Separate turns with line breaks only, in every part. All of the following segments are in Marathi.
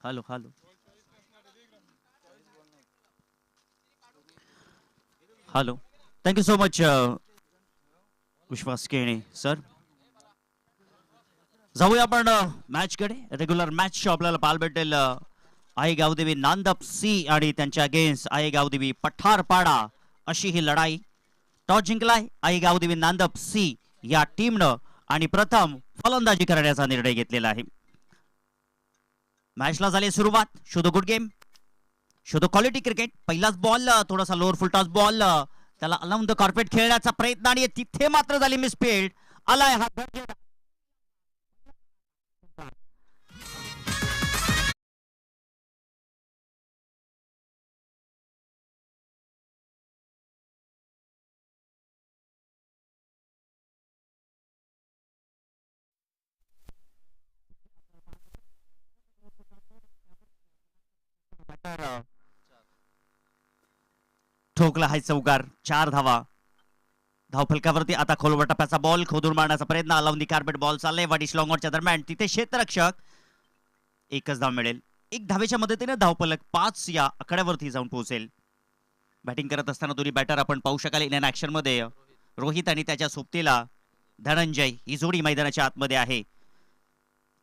Hello hello hello. Thank you so much Vishwas Kene sir. जाऊया आपण मॅचकडे. रेग्युलर मॅच आपल्याला पाहायला भेटेल. आई गावदेवी नांदप सी आणि त्यांच्या अगेन्स्ट आई गावदेवी पठारपाडा अशी ही लढाई. टॉस जिंकलाय आई गावदेवी नांदप सी या टीमनं आणि प्रथम फलंदाजी करण्याचा निर्णय घेतलेला आहे. मॅचला झाली सुरुवात. Show the good game, show the quality cricket. पहिलाच बॉल थोडासा लोअर फुल टॉस बॉल, त्याला अलाउन द कार्पेट खेळण्याचा प्रयत्न आणि तिथे मात्र झाली मिसफील्ड. आलाय हा ठोकला हाय चौकार. 4 धावा धावफलकावरती. आता खोलवर टप्प्याचा बॉल खोदून मारण्याचा प्रयत्न. अलाउन दी कार्पेट बॉल चाललाय वाडिश लॉंगॉनच्या दरम्यान. तिथे क्षेत्ररक्षक. एकच धाव मिळेल. एक धावेच्या मदतीने धावफलक 5 या आकड्यावरती जाऊन पोहोचेल. बॅटिंग करत असताना दोन्ही बॅटर आपण पाहू शकाल इन ऍक्शन मध्ये. रोहित आणि त्याच्या सोबतीला धनंजय ही जोडी मैदानाच्या आतमध्ये आहे.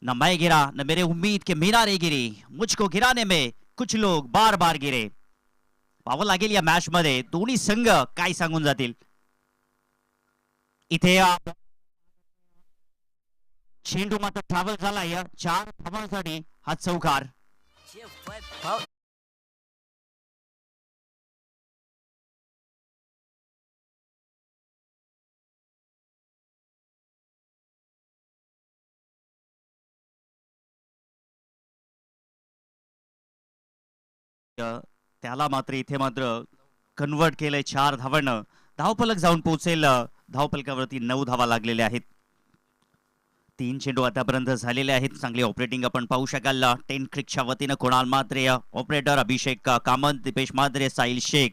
न मैं गिरा न मेरे उम्मीद के मीनारे गिरी, मुझको गिराने में कुछ लोग बार बार गिरे. पाहावं लागेल या मॅच मध्ये दोन्ही संघ काय सांगून जातील. इथे चेंडू मात्र ट्रॅव्हल झालाय 4 धावांसाठी. हा चौकार. त्याला मात्र इथे मात्र कन्वर्ट केलंय 4 धावांना. धावफलक जाऊन पोहोचेल. धावफलकावरती 9 धावा लागलेल्या आहेत. 3 चेंडू आतापर्यंत झालेले आहेत. चांगली ऑपरेटिंग आपण पाहू शकाल. 10 क्रिकच्या वतीनं कुणाल म्हात्रे ऑपरेटर, अभिषेक कामत, दीपेश म्हात्रे, साहिल शेख,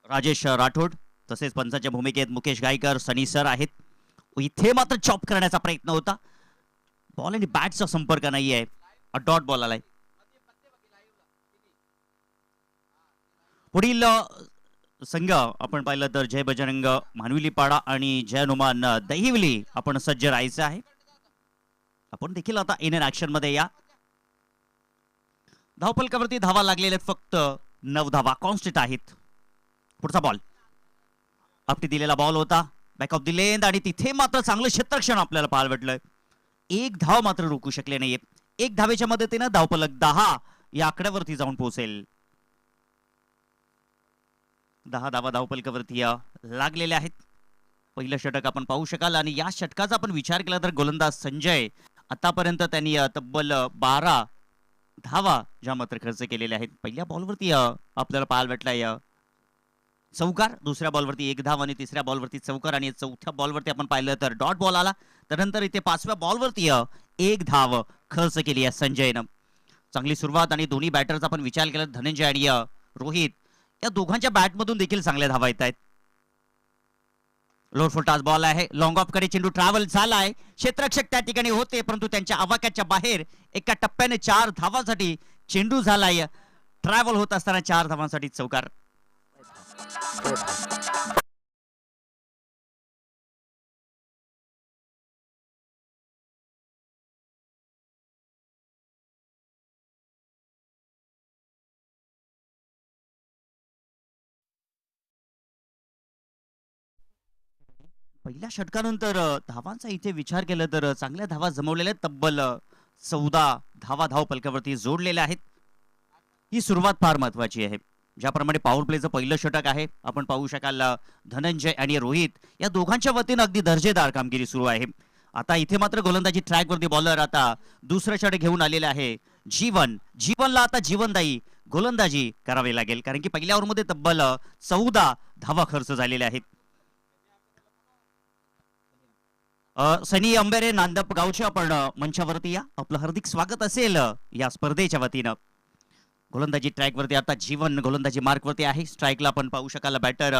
राजेश राठोड, तसेच पंचाच्या भूमिकेत मुकेश गायकर, सनी सर आहेत. इथे मात्र चॉप करण्याचा प्रयत्न होता. बॉल आणि बॅटचा संपर्क नाहीये. डॉट बॉल आलाय. पुढील संघ आपण पाहिलं तर जय बजरंग मानविलीपाडा आणि जय हनुमान दहिवली आपण सज्ज राहायचं आहे. आपण देखील आता इन ऍक्शन मध्ये या. धावफलकावरती धावा लागलेल्या फक्त 9 धावा कॉन्स्टंट आहेत. पुढचा बॉल आपली दिलेला बॉल होता बॅक ऑफ द लेंथ आणि तिथे मात्र चांगलं क्षेत्ररक्षण आपल्याला पाहायला भेटलंय. एक धाव मात्र रोखू शकले नाहीये. एक धावेच्या मदतीने धावफलक 10 या आकड्यावरती जाऊन पोहोचेल. 10 धावा धावफलकावरती लागलेल्या आहेत. पहिलं षटक आपण पाहू शकाल आणि या षटकाचा आपण विचार केला तर गोलंदाज संजय आतापर्यंत त्यांनी तब्बल 12 धावा ज्या मात्र खर्च केलेल्या आहेत. पहिल्या बॉलवरती आपल्याला पाहायला भेटलाय चौकार, दुसऱ्या बॉलवरती 1 धाव आणि तिसऱ्या बॉलवरती चौकार आणि चौथ्या बॉलवरती आपण पाहिलं तर डॉट बॉल आला. त्यानंतर इथे 5व्या बॉलवरती 1 धाव खर्च केली आहे संजयनं. चांगली सुरुवात आणि दोन्ही बॅटरचा आपण विचार केला धनंजय आणि रोहित या दोघांच्या बॅटमधून देखील चांगल्या धावा येत आहेत. लोअर फुल टॉस बॉल आहे. लॉंग ऑफ कडे चेंडू ट्रॅव्हल झालाय. क्षेत्ररक्षक त्या ठिकाणी होते परंतु त्यांच्या आवाक्याच्या बाहेर एका टप्प्याने 4 धावांसाठी चेंडू झालाय. ट्रॅव्हल होत असताना 4 धावांसाठी चौकार. पहिल्या षटकानंतर धावांचा इथे विचार केला तर चांगल्या धावा जमवलेल्या तब्बल 14 धावा धाव फलकावरती जोडलेल्या आहेत. ही सुरुवात फार महत्वाची आहे. ज्याप्रमाणे पॉवर प्लेचं पहिलं षटक आहे आपण पाहू शकाल धनंजय आणि रोहित या दोघांच्या वतीनं अगदी दर्जेदार कामगिरी सुरू आहे. आता इथे मात्र गोलंदाजी ट्रॅक वरती बॉलर आता दुसरं षटक घेऊन आलेले आहे. जीवनला आता जीवनदायी गोलंदाजी करावी लागेल कारण की पहिल्या ओव्हरमध्ये तब्बल 14 धावा खर्च झालेल्या आहेत. सनी अंबेरे नांदप गावचे आपण मंचावरती या. आपलं हार्दिक स्वागत असेल या स्पर्धेच्या वतीनं. गोलंदाजी ट्रॅक वरती आता जीवन गोलंदाजी मार्क वरती आहे. स्ट्राईकला आपण पाहू शकाल बॅटर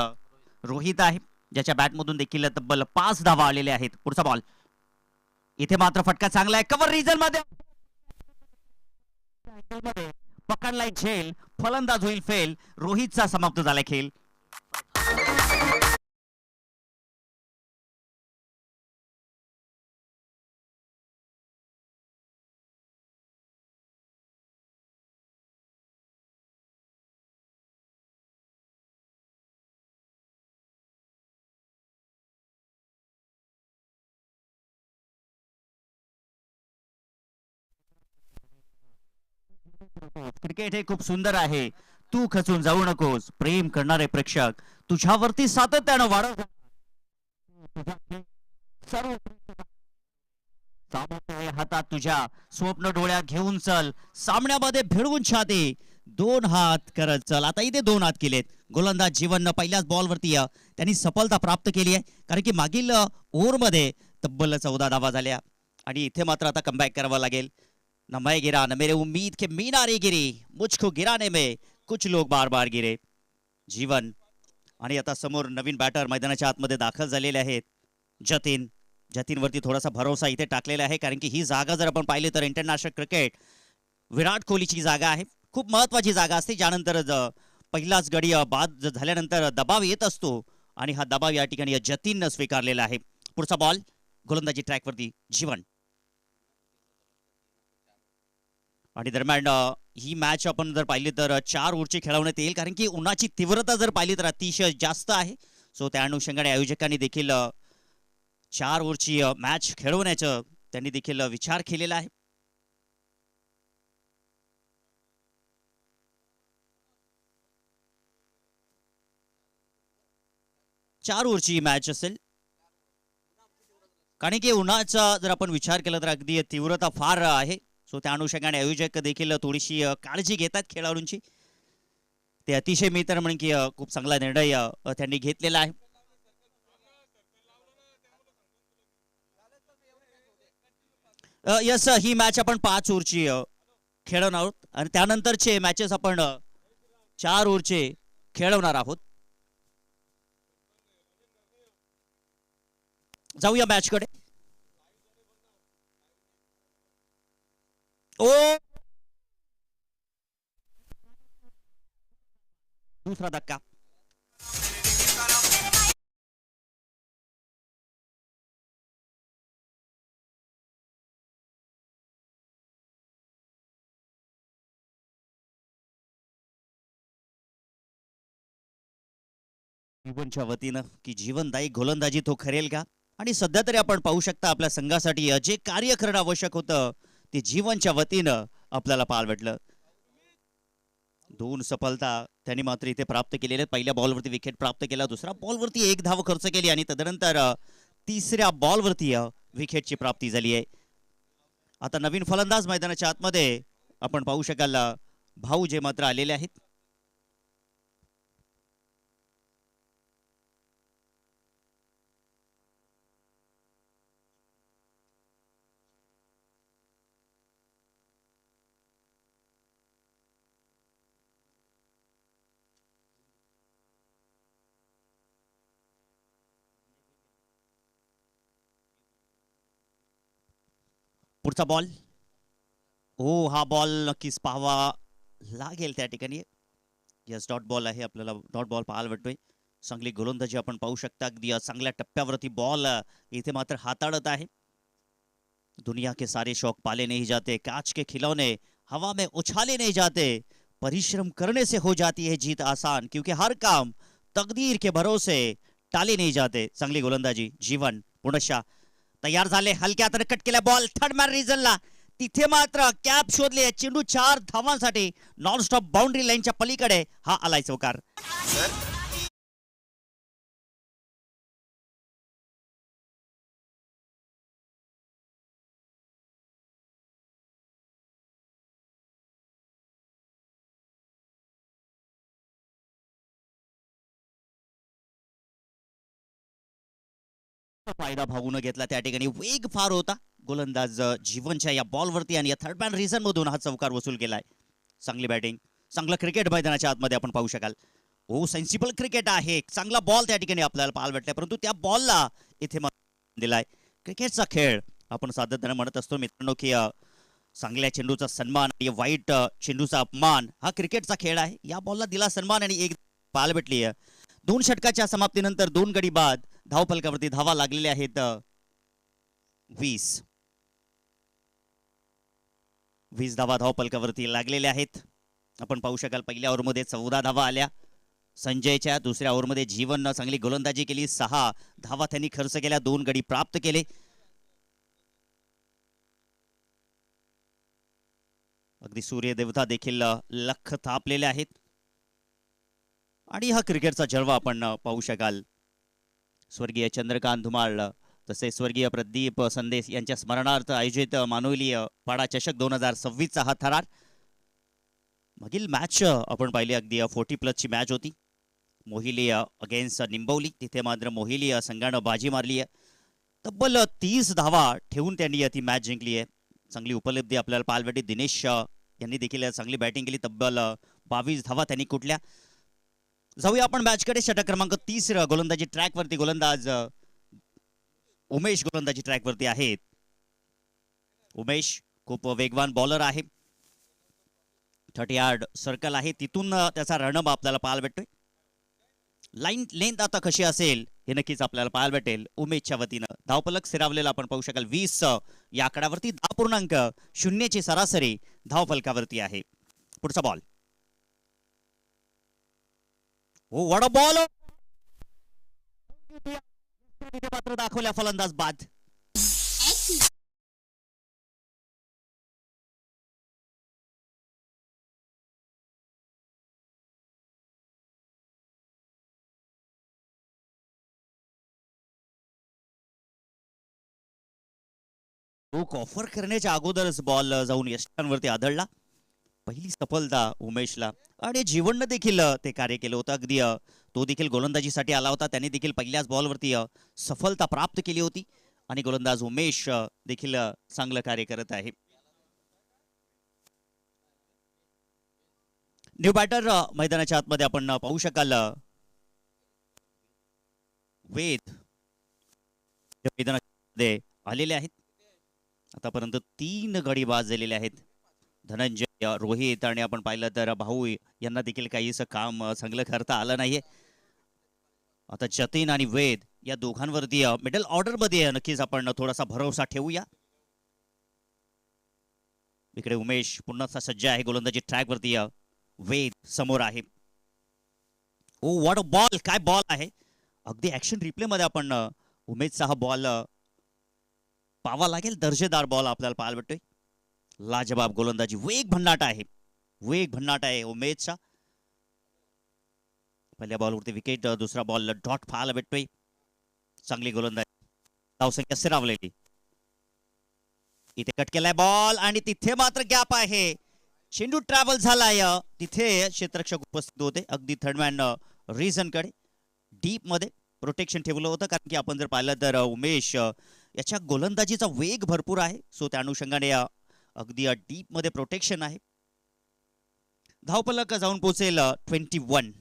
रोहित आहे ज्याच्या बॅटमधून देखील तब्बल 5 धावा आलेल्या आहेत. पुढचा बॉल इथे मात्र फटका चांगला आहे, कव्हर रिजन मध्ये पकडलाय झेल, फलंदाज होईल फेल, रोहितचा समाप्त झालाय खेळ. क्रिकेट हे खूप सुंदर आहे, तू खचून जाऊ नकोस. प्रेम करणारे प्रेक्षक तुझ्यावरती सातत्यानं वाढत सर्व सामोरे हातात तुझ्या स्वप्न डोळ्यात घेऊन चल, सामन्यामध्ये भिडवून छाती, दोन हात करत चल. आता इथे दोन हात केलेत. गोलंदाज जीवन पहिल्याच बॉलवरती त्यांनी सफलता प्राप्त केली आहे, कारण की मागील ओव्हरमध्ये तब्बल 14 धावा झाल्या आणि इथे मात्र आता कमबॅक करावा लागेल. न मैं गिरा न मेरे उम्मीद के मीनारे गिरी, मुझको गिराने में कुछ लोग बार बार गिरे. जीवन आणि आता समोर नवीन बॅटर मैदानाच्या आतमध्ये दाखल झालेले आहेत. जतीन जतीनवरती थोडासा भरोसा इथे टाकलेला आहे, कारण की ही जागा जर आपण पाहिली तर इंटरनॅशनल क्रिकेट विराट कोहलीची जागा आहे. खूप महत्वाची जागा असते, ज्यानंतर पहिलाच गडी बाद झाल्यानंतर दबाव येत असतो आणि हा दबाव या ठिकाणी जतीननं स्वीकारलेला आहे. पुढचा बॉल गोलंदाजी ट्रॅकवरती जीवन. आणि दरम्यान ही मॅच आपण जर पाहिली तर 4 ओव्हरची खेळवण्यात येईल, कारण की उन्हाची तीव्रता जर पाहिली तर अतिशय जास्त आहे. सो त्या अनुषंगाने आयोजकांनी देखील 4 ओव्हरची मॅच खेळवण्याचा त्यांनी देखील विचार केलेला आहे. चार ओव्हरची मॅच असेल, कारण की उन्हाचा जर आपण विचार केला तर अगदी तीव्रता फार आहे. सो त्या अनुषंगाने आयोजक देखील थोडीशी काळजी घेतात खेळाडूंची. ते अतिशय मी तर म्हणेन की खूप चांगला निर्णय त्यांनी घेतलेला आहे. यस, ही मॅच आपण 5 ओव्हरची खेळवणार आहोत आणि त्यानंतरचे मॅचेस आपण 4 ओव्हरचे खेळवणार आहोत. जाऊया मॅच कडे. ओ, दूसरा धक्का. जीवनच्या वतीनं की जीवनदायी गोलंदाजी तो करेल का? आणि सध्या तरी आपण पाहू शकता आपल्या संघासाठी जे कार्य करणं आवश्यक होतं ते जीवनच्या वतीनं आपल्याला पाहायला भेटलं. 2 सफलता त्यांनी मात्र इथे प्राप्त केलेल्या. पहिल्या बॉलवरती विकेट प्राप्त केला, दुसऱ्या बॉलवरती 1 धाव खर्च केली आणि तदनंतर तिसऱ्या बॉलवरती विकेटची प्राप्ती झाली आहे. आता नवीन फलंदाज मैदानाच्या आतमध्ये आपण पाहू शकाल भाऊ जे मात्र आलेले आहेत. पुढचा बॉल, हो हा बॉल नक्कीच पाहावा लागेल त्या ठिकाणी. यस, डॉट बॉल आहे, आपल्याला डॉट बॉल पाहायला भेटतोय. चांगली गोलंदाजी आपण पाहू शकता, अगदी चांगल्या टप्प्यावरती बॉल इथे मात्र हाताळत आहे. दुनिया के सारे शौक पाले नहीं जाते, कांच के खिलौने हवा में उछाले नहीं जाते, परिश्रम करने से हो जाती है जीत आसान, क्योंकि हर काम तकदीर के भरोसे टाले नहीं जाते. चांगली गोलंदाजी जीवन. पुनश्चा तयार झाले, हलक्या हाताने कट केला बॉल थर्ड मॅन रिजनला. तिथे मात्र कॅप शोधले, चेंडू 4 धावांसाठी नॉन स्टॉप बाउंड्री लाईनच्या पलीकडे हा आलाय चौकार. फायदा भाऊन घेतला त्या ठिकाणी. वेग फार होता गोलंदाज जीवनच्या या बॉलवरती आणि या थर्ड मॅन रिझन मधून हा चौकार वसूल केलाय. चांगली बॅटिंग, चांगलं क्रिकेट मैदानाच्या आतमध्ये आपण पाहू शकाल. हो, सेन्सिबल क्रिकेट आहे. चांगला बॉल त्या ठिकाणी आपल्याला पाहायला भेटलाय, परंतु त्या बॉलला इथे दिलाय. क्रिकेटचा खेळ आपण सातत्याने म्हणत असतो मित्रांनो की चांगल्या चेंडूचा सन्मान आणि वाईट चेंडूचा अपमान हा क्रिकेटचा खेळ आहे. या बॉलला दिला सन्मान आणि एक पाल भेटली आहे. 2 षटकाच्या समाप्तीनंतर 2 गडी बाद धावफलकावरती धावा लागलेल्या आहेत 20 धावा धावफलकावरती लागलेल्या आहेत. आपण पाहू शकाल पहिल्या ओव्हरमध्ये 14 धावा आल्या संजयच्या. दुसऱ्या ओव्हरमध्ये जीवननं चांगली गोलंदाजी केली. 6 धावा त्यांनी खर्च केल्या. 2 गडी प्राप्त केले. अगदी सूर्यदेवता देखील लख तापलेले आहेत आणि हा क्रिकेटचा जलवा आपण पाहू शकाल. स्वर्गीय चंद्रकांत धुमाळ तसेच स्वर्गीय प्रदीप संदेश यांच्या स्मरणार्थ आयोजित मानवली पाडा चषक 2026चा हा थरार. मागील मॅच आपण पाहिली अगदी 40+ ची मॅच होती. मोहिली अगेन्स्ट निंबवली. तिथे मात्र मोहिली संघानं बाजी मारली आहे. तब्बल 30 धावा ठेवून त्यांनी ती मॅच जिंकली आहे. चांगली उपलब्धी आपल्याला पाहायला भेटली. दिनेश यांनी देखील चांगली बॅटिंग केली. तब्बल 22 धावा त्यांनी कुठल्या. जाऊया आपण मॅचकडे. षटक क्रमांक 30 गोलंदाजी ट्रॅकवरती गोलंदाज उमेश गोलंदाजी ट्रॅकवरती आहेत. उमेश खूप वेगवान बॉलर आहे. 30 यार्ड सर्कल आहे. तिथून त्याचा रणअप आपल्याला पाहायला भेटतोय. लाईन लेंथ आता कशी असेल हे नक्कीच आपल्याला पाहायला भेटेल. उमेशच्या वतीनं धावफलक स्थिरावलेला आपण पाहू शकाल. 20 या आकड्यावरती 10.0 ची सरासरी धावफलकावरती आहे. पुढचा ball. Oh what a ball. मात्र दाखवल्या फलंदाज बाद. ऑफर करण्याच्या अगोदरच बॉल जाऊन यष्टांवरती आदळला. पहिली सफलता उमेशला आणि जीवननं देखील ते कार्य केलं होतं. अगदी तो देखील गोलंदाजीसाठी आला होता. त्याने देखील पहिल्याच बॉलवरती सफलता प्राप्त केली होती आणि गोलंदाज उमेश देखील चांगलं कार्य करत आहे. न्यू बॅटर मैदानाच्या आतमध्ये आपण पाहू शकाल. वेद मैदानामध्ये आलेले आहेत. आतापर्यंत 3 गडी बाद झालेले आहेत. धनंजय, रोहित आणि आपण पाहिलं तर भाऊ यांना देखील काहीसं काम चांगलं करता आलं नाहीये. आता जतीन आणि वेद या दोघांवरती मिडल ऑर्डर मध्ये नक्कीच आपण थोडासा भरोसा ठेवूया. इकडे उमेश पुन्हा सज्ज आहे गोलंदाजी ट्रॅक वरती. वेद समोर आहे. ओ व्हॉट अ बॉल. काय बॉल आहे. अगदी ऍक्शन रिप्ले मध्ये आपण उमेशचा हा बॉल पावा लागेल. दर्जेदार बॉल आपल्याला पाहायला भेटतोय. लाजवाब गोलंदाजी. वेग भन्नाट आहे. वेग भन्नाट आहे उमेशचा. पहिल्या बॉलवरती विकेट. दुसरा बॉल डॉट पाहायला भेटतोय. चांगली गोलंदाजी. धावसंख्या स्थिरावलेली. इथे कट केलाय बॉल आणि तिथे मात्र गॅप आहे. चेंडू ट्रॅव्हल झालाय. तिथे क्षेत्ररक्षक उपस्थित होते. अगदी थर्डमॅन रिझन कडे डीप मध्ये प्रोटेक्शन ठेवलं होतं. कारण की आपण जर पाहिलं तर उमेश याच्या गोलंदाजीचा वेग भरपूर आहे. सो त्या अनुषंगाने अगदी डीप मध्ये प्रोटेक्शन आहे. धावफलक जाऊन पोहोचेल 21.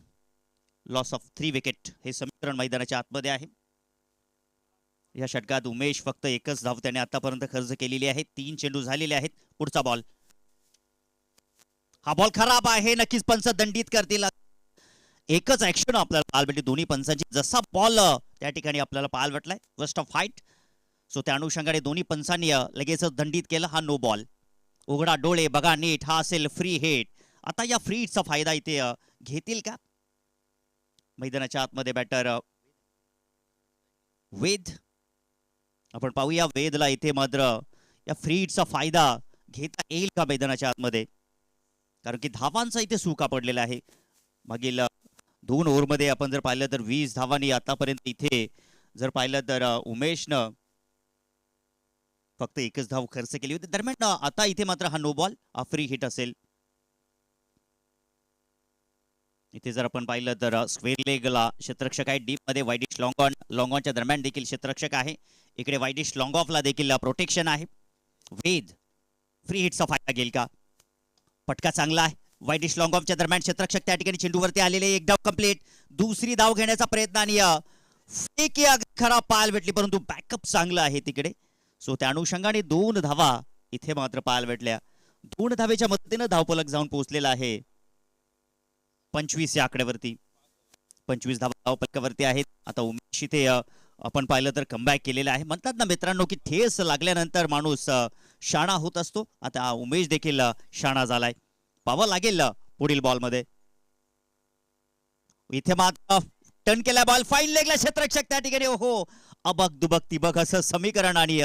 लॉस ऑफ 3 विकेट हे समीकरण मैदानाच्या आतमध्ये आहे. या षटकात उमेश फक्त एकच धाव त्याने आतापर्यंत खर्च केलेली आहे. 3 चेंडू झालेले आहेत. पुढचा बॉल. हा बॉल खराब आहे. नक्कीच पंच दंडित करतील. एकच ऍक्शन आपल्याला पाहायला भेटली दोन्ही पंचांची. जसा बॉल त्या ठिकाणी आपल्याला पाहायला भेटलाय फर्स्ट ऑफ फाईट. सो त्या अनुषंगाने दोन्ही पंचांनी लगेच दंडित केलं. हा नो बॉल. उघडा डोळे बघा नीट. हा असेल फ्री हिट. आता या फ्री हिटचा फायदा इथे घेतील का मैदानाच्या आतमध्ये बॅटर वेद. आपण पाहूया वेदला इथे मात्र या फ्री हिटचा फायदा घेता येईल का मैदानाच्या आतमध्ये. कारण की धावांचा इथे सुका पडलेला आहे. मागील 2 ओव्हरमध्ये आपण जर पाहिलं तर 20 धावांनी आतापर्यंत इथे जर पाहिलं तर उमेशनं फक्त एकच धाव खर्च केली होती. दरम्यान आता इथे मात्र हा नो बॉल. हा फ्री हिट असेल. इथे जर आपण पाहिलं तर स्क्वेअर लेगला क्षेत्ररक्षक आहे. डीप मध्ये वाईडिश लॉंग ऑनच्या दरम्यान देखील क्षेत्ररक्षक आहे. इकडे वाईडिश लॉंग ऑफला देखील प्रोटेक्शन आहे. वेद फ्री हिटचा फायदा घेईल का. पटका चांगला आहे. वाईडिश लॉंग ऑफच्या दरम्यान क्षेत्ररक्षक त्या ठिकाणी चेंडूवरती आलेले. एक धाव कंप्लीट. दुसरी धाव घेण्याचा प्रयत्न आणि खराब पाहायला भेटली परंतु बॅकअप चांगला आहे तिकडे. सो त्या अनुषंगाने 2 धावा इथे मात्र पाहायला भेटल्या. 2 धावेच्या मदतीने धावफलक जाऊन पोहोचलेला आहे 25 या आकड्यावरती. 25 धावा धावफलकावरती आहेत. आता उमेश इथे आपण पाहिलं तर कमबॅक केलेला आहे. म्हणतात ना मित्रांनो की ठेस लागल्यानंतर माणूस शाणा होत असतो. आता उमेश देखील शाणा झालाय. पाहावं लागेल पुढील बॉलमध्ये. इथे मात्र टर्न केला बॉल, फाईन लेगला क्षेत्ररक्षक त्या ठिकाणी. हो, अबक दुबक तिबक असं समीकरण, आणि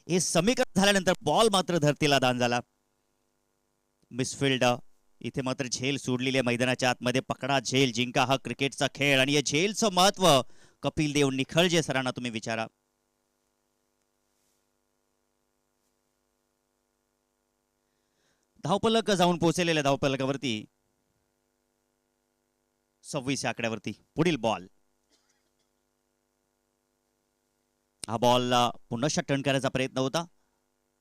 हे समीकरण झाल्यानंतर बॉल मात्र धरतीला दान झाला. मिसफिल्ड. इथे मात्र झेल सोडलेली आहे मैदानाच्या आतमध्ये. पकडा झेल, जिंका हा क्रिकेटचा खेळ, आणि या झेलचं महत्व कपिल देव निखळजे सरांना तुम्ही विचारा. धावफलक जाऊन पोहोचलेल्या धावफलकावरती 26 आकड्यावरती पुढील बॉल. हा बॉल पुन्हा टर्न करायचा प्रयत्न होता,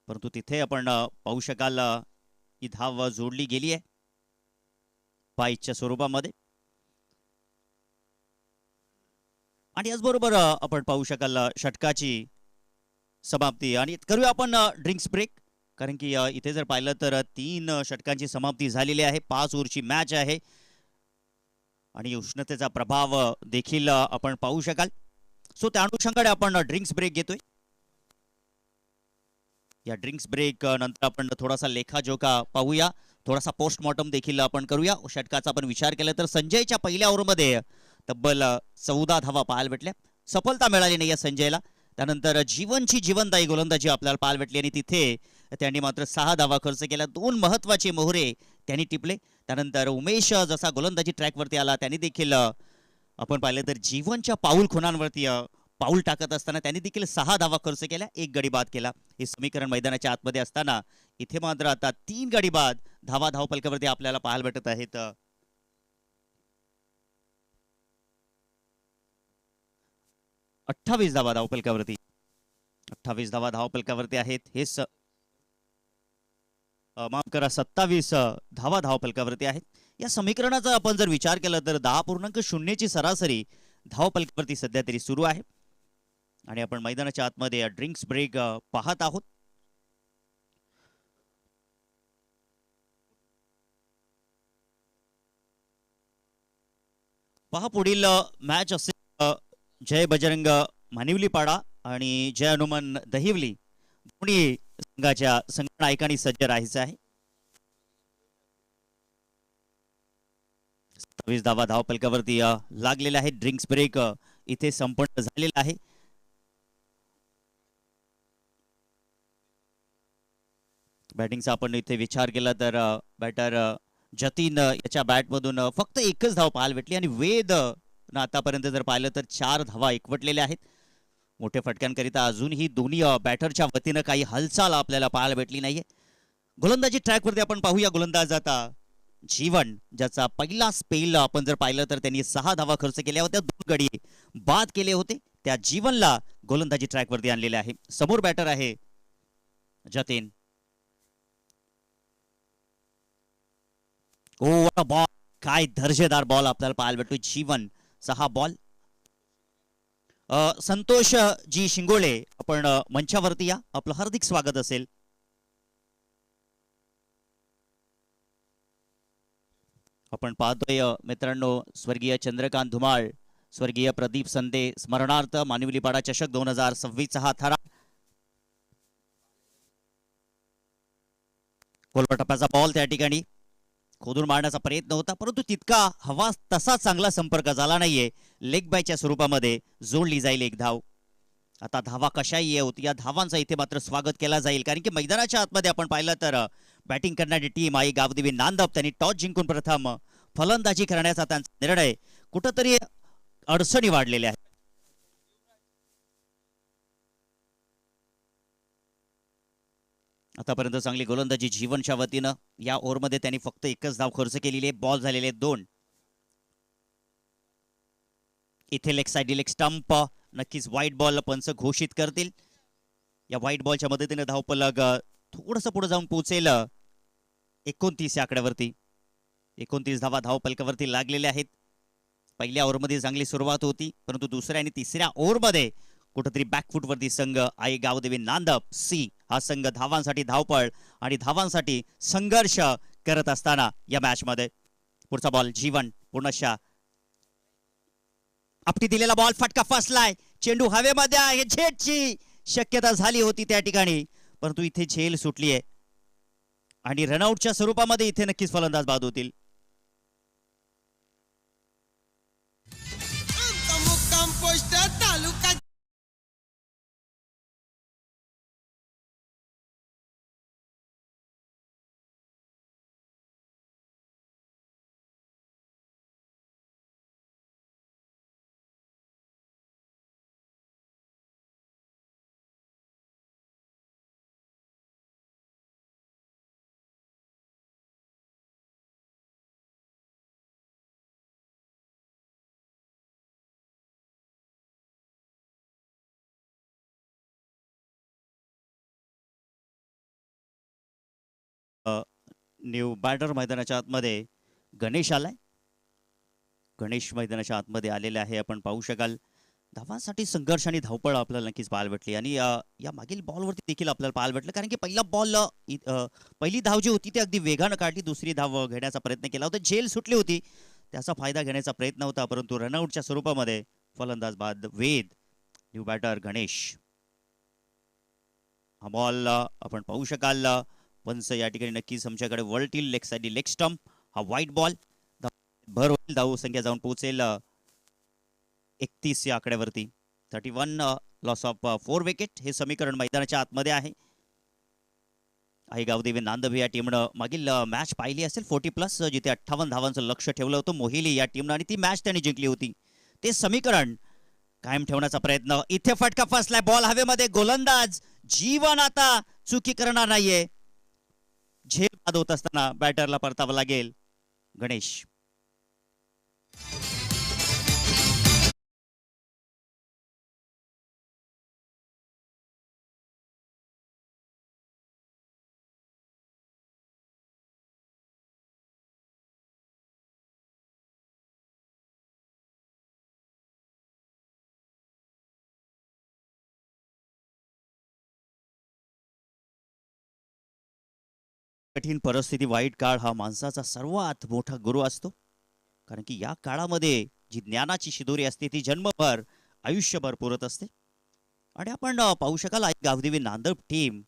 परंतु तिथे आपण पाहू शकाल ही धाव जोडली गेली आहे पायच्या स्वरूपामध्ये. आणि याचबरोबर आपण पाहू शकाल षटकाची समाप्ती. आणि करूया आपण ड्रिंक्स ब्रेक, कारण की इथे जर पाहिलं तर 3 षटकांची समाप्ती झालेली आहे. 5 ओव्हरची मॅच आहे आणि उष्णतेचा प्रभाव देखील आपण पाहू शकाल. सो त्या अनुषंगाने आपण ड्रिंक्स ब्रेक घेतोय. या ड्रिंक्स ब्रेक नंतर आपण थोडासा लेखाजोखा पाहूया, थोडासा पोस्टमॉर्टम देखील आपण करूया. षटकाचा आपण विचार केला तर संजयच्या पहिल्या ओव्हरमध्ये तब्बल 14 धावा पाहायला भेटल्या. सफलता मिळाली नाही या संजयला. त्यानंतर जीवनची जीवनदायी गोलंदाजी आपल्याला पाहायला भेटली, आणि तिथे त्यांनी मात्र 6 धावा खर्च केल्या. 2 महत्वाचे मोहरे त्यांनी टिपले. त्यानंतर उमेश जसा गोलंदाजी ट्रॅकवरती आला, त्यांनी देखील आपण पाहिलं तर जीवनच्या पाऊल खुणांवरती पाऊल टाकत असताना त्यांनी देखील 6 धावा खर्च केल्या, 1 गडी बाद केला. हे समीकरण मैदानाच्या आतमध्ये असताना इथे मात्र आता 3 गडी बाद धावा धावफलकावरती आपल्याला पाहायला भेटत आहेत. 28 धावा धावफलकावरती, 28 धावा धावफलकावरती आहेत. हे माफ करा 27 धावा धावफलकावरती आहेत. या समीकरणाचा आपण जर विचार केला तर 10.0 ची सरासरी धावफलकावरती सध्या तरी सुरू आहे. आणि आपण मैदानाच्या आतमध्ये ड्रिंक्स ब्रेक पाहत आहोत. पहा पुढील मॅच असेल जय बजरंग मानिवलीपाडा आणि जय हनुमान दहिवली दोन्ही संघाच्या संघनायकांनी सज्ज राहायचं आहे. 27 धावा धावफलकावरती लागलेला आहे. ड्रिंक्स ब्रेक इथे संपन्न झालेला आहे. बॅटिंगचा आपण इथे विचार केला तर बॅटर जतीन याच्या बॅटमधून फक्त 1च धाव पाहायला भेटली, आणि वेद आतापर्यंत जर पाहिलं तर 4 धावा एकवटलेल्या आहेत. मोठ्या फटक्यांकरिता अजूनही दोन्ही बॅटरच्या वतीनं काही हालचाल आपल्याला पाहायला भेटली नाहीये. गोलंदाजी ट्रॅकवरती आपण पाहूया गोलंदाज आता जीवन, ज्याचा पहिला स्पेल आपण जर पाहिलं तर त्यांनी 6 धावा खर्च केल्या होत्या, 2 गडी बाद केले होते. त्या जीवनला गोलंदाजी ट्रॅकवरती आणलेले आहे. समोर बॅटर आहे जतीन. ओ बॉल, काय दर्जेदार बॉल आपल्याला पाहायला भेटतो. जीवन 6 बॉल. संतोष जी शिंगोळे आपण मंचावरती या, आपलं हार्दिक स्वागत असेल. आपण पाहतोय मित्रांनो स्वर्गीय चंद्रकांत धुमाळ, स्वर्गीय प्रदीप संदे स्मरणार्थ मानिवलीपाडा चषक 2026 हा थरा. गोलटप्प्याचा बॉल त्या ठिकाणी खोदून मारण्याचा प्रयत्न होता, परंतु तितका हवा तसा चांगला संपर्क झाला नाहीये. लेग बायच्या स्वरूपामध्ये जोडली जाईल 1 धाव. आता धावा कशाही येऊत, या धावांचा इथे मात्र स्वागत केला जाईल, कारण की मैदानाच्या आतमध्ये आपण पाहिलं तर बॅटिंग करणारी टीम आई गावदेवी नांदप त्यांनी टॉस जिंकून प्रथम फलंदाजी करण्याचा त्यांचा निर्णय कुठंतरी अडचणी वाढलेल्या आहेत. आतापर्यंत चांगली गोलंदाजी जीवनच्या वतीनं. या ओव्हरमध्ये त्यांनी फक्त 1च धाव खर्च केलेली आहे. बॉल झालेले 2. इथे लेग साइड लेग स्टंप, नक्कीच व्हाईट बॉल पंच घोषित करतील. या व्हाईट बॉलच्या मदतीने धावफलक थोडंसं पुढे जाऊन पोहोचेल 29 या आकड्यावरती. 29 धावा धावफलकावरती लागलेल्या आहेत. पहिल्या ओव्हरमध्ये चांगली सुरुवात होती, परंतु दुसऱ्या आणि तिसऱ्या ओव्हरमध्ये कुठेतरी बॅकफूट वरती संघ आई गावदेवी नांदप सी हा संघ धावांसाठी धावपळ आणि धावांसाठी संघर्ष करत असताना या मॅच मध्ये पुढचा बॉल जीवन पुनश्या आपटी दिलेला बॉल फटका फसलाय चेंडू हवेमध्ये आहे झेलची शक्यता झाली होती त्या ठिकाणी परंतु इथे झेल सुटली आहे आणि रनआउटच्या स्वरूपामध्ये इथे नक्कीच फलंदाज बाद होतील. न्यू बॅटर मैदानाच्या आतमध्ये गणेश आलाय. गणेश मैदानाच्या आतमध्ये आलेले आहे. आपण पाहू शकाल धावांसाठी संघर्ष आणि धावपळ आपल्याला नक्कीच पाहायला भेटली आणि या मागील बॉलवरती देखील आपल्याला पाहायला भेटलं कारण की पहिला बॉल पहिली धाव जी होती ती अगदी वेगानं काढली दुसरी धाव घेण्याचा प्रयत्न केला होता झेल सुटली होती त्याचा फायदा घेण्याचा प्रयत्न होता परंतु रनआउटच्या स्वरूपामध्ये फलंदाज बाद वेद न्यू बॅटर गणेश. हा बॉल आपण पाहू शकाल वंस या ठिकाणी नक्कीच आमच्याकडे वळतील लेग साइड लेग स्टंप हा व्हाईट बॉल भर होईल धाव संख्या जाऊन पोहोचेल 31 या आकड्यावरती 31 लॉस ऑफ 4 विकेट हे समीकरण मैदानाच्या आतमध्ये आहे. आई गावदेवी नांदब या टीमनं मागील मॅच पाहिली असेल 40+ जिथे 58 धावांचं लक्ष ठेवलं होतं मोहिली या टीमनं आणि ती मॅच त्यांनी जिंकली होती. ते समीकरण कायम ठेवण्याचा प्रयत्न इथे फटका फसलाय बॉल हवेमध्ये गोलंदाज जीवन आता चुकी करणार नाहीये झेल बाद होत असताना बॅटरला परतावं लागेल गणेश. कठीण परिस्थिती वाईट काळ हा माणसाचा सर्वात मोठा गुरु असतो कारण की या काळामध्ये जी ज्ञानाची शिदोरी असते ती जन्मभर आयुष्यभर पुरत असते आणि आपण पाहू शकाल गावदेवी नांदब टीम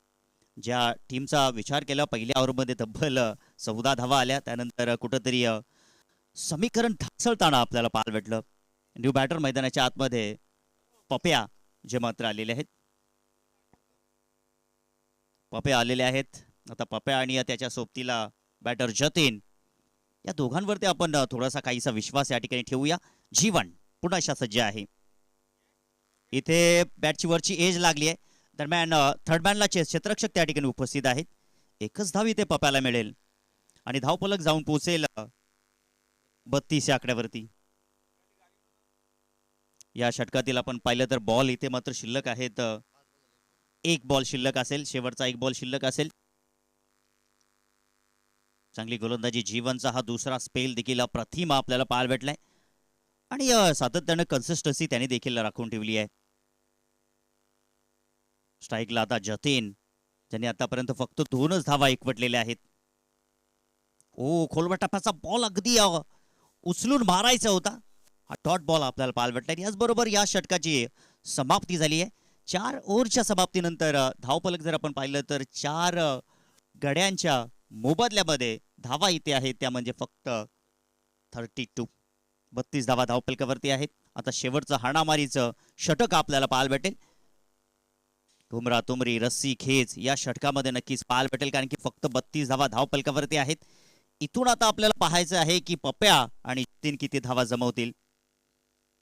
ज्या टीमचा विचार केला पहिल्या ओव्हरमध्ये तब्बल 14 धावा आल्या त्यानंतर कुठंतरी समीकरण ढासळताना आपल्याला पाहायला भेटलं. न्यू बॅटर मैदानाच्या आतमध्ये पप्या जे मात्र आलेले आहेत पप्या आलेले आहेत आता पप्या आणि त्याच्या सोबतीला बॅटर जतीन या दोघांवरती आपण थोडासा काहीसा विश्वास या ठिकाणी ठेवूया. जीवन पुन्हा अशा सज्ज आहे इथे बॅटची वरची एज लागली आहे दरम्यान थर्ड मॅनला क्षेत्ररक्षक त्या ठिकाणी उपस्थित आहेत. एकच धाव इथे पप्याला मिळेल आणि धावफलक जाऊन पोहोचेल 32 या आकड्यावरती. या षटकातील आपण पाहिलं तर बॉल इथे मात्र शिल्लक आहेत एक बॉल शिल्लक असेल शेवटचा एक बॉल शिल्लक असेल. चांगली गोलंदाजी जीवनचा हा दुसरा स्पेल देखील प्रतिमा आपल्याला पाहायला भेटलाय आणि सातत्याने कन्सिस्टन्सी त्याने देखील राखून ठेवली आहे. स्ट्राईकला आता जतीन ज्यांनी आतापर्यंत फक्त 2च धावा एकवटलेल्या आहेत. ओ खोलवर टप्प्याचा बॉल अगदी उचलून मारायचा होता हा डॉट बॉल आपल्याला पाहायला भेटला. याचबरोबर या षटकाची समाप्ती झाली आहे. 4 ओव्हरच्या समाप्तीनंतर धावफलक जर आपण पाहिलं तर 4 गड्यांच्या मोबदल्यामध्ये धावा इथे आहेत त्या म्हणजे फक्त 32 32 धावा धावफलकावरती आहेत. आता शेवटचं हाणामारीचं षटक आपल्याला पाहायला भेटेल. ठुमरा तुमरी रस्सी खेच या षटकामध्ये नक्कीच पाहायला भेटेल कारण की फक्त 32 धावा धावफलकावरती आहेत. इथून आता आपल्याला पाहायचं आहे की पप्या आणि जतीन किती धावा जमवतील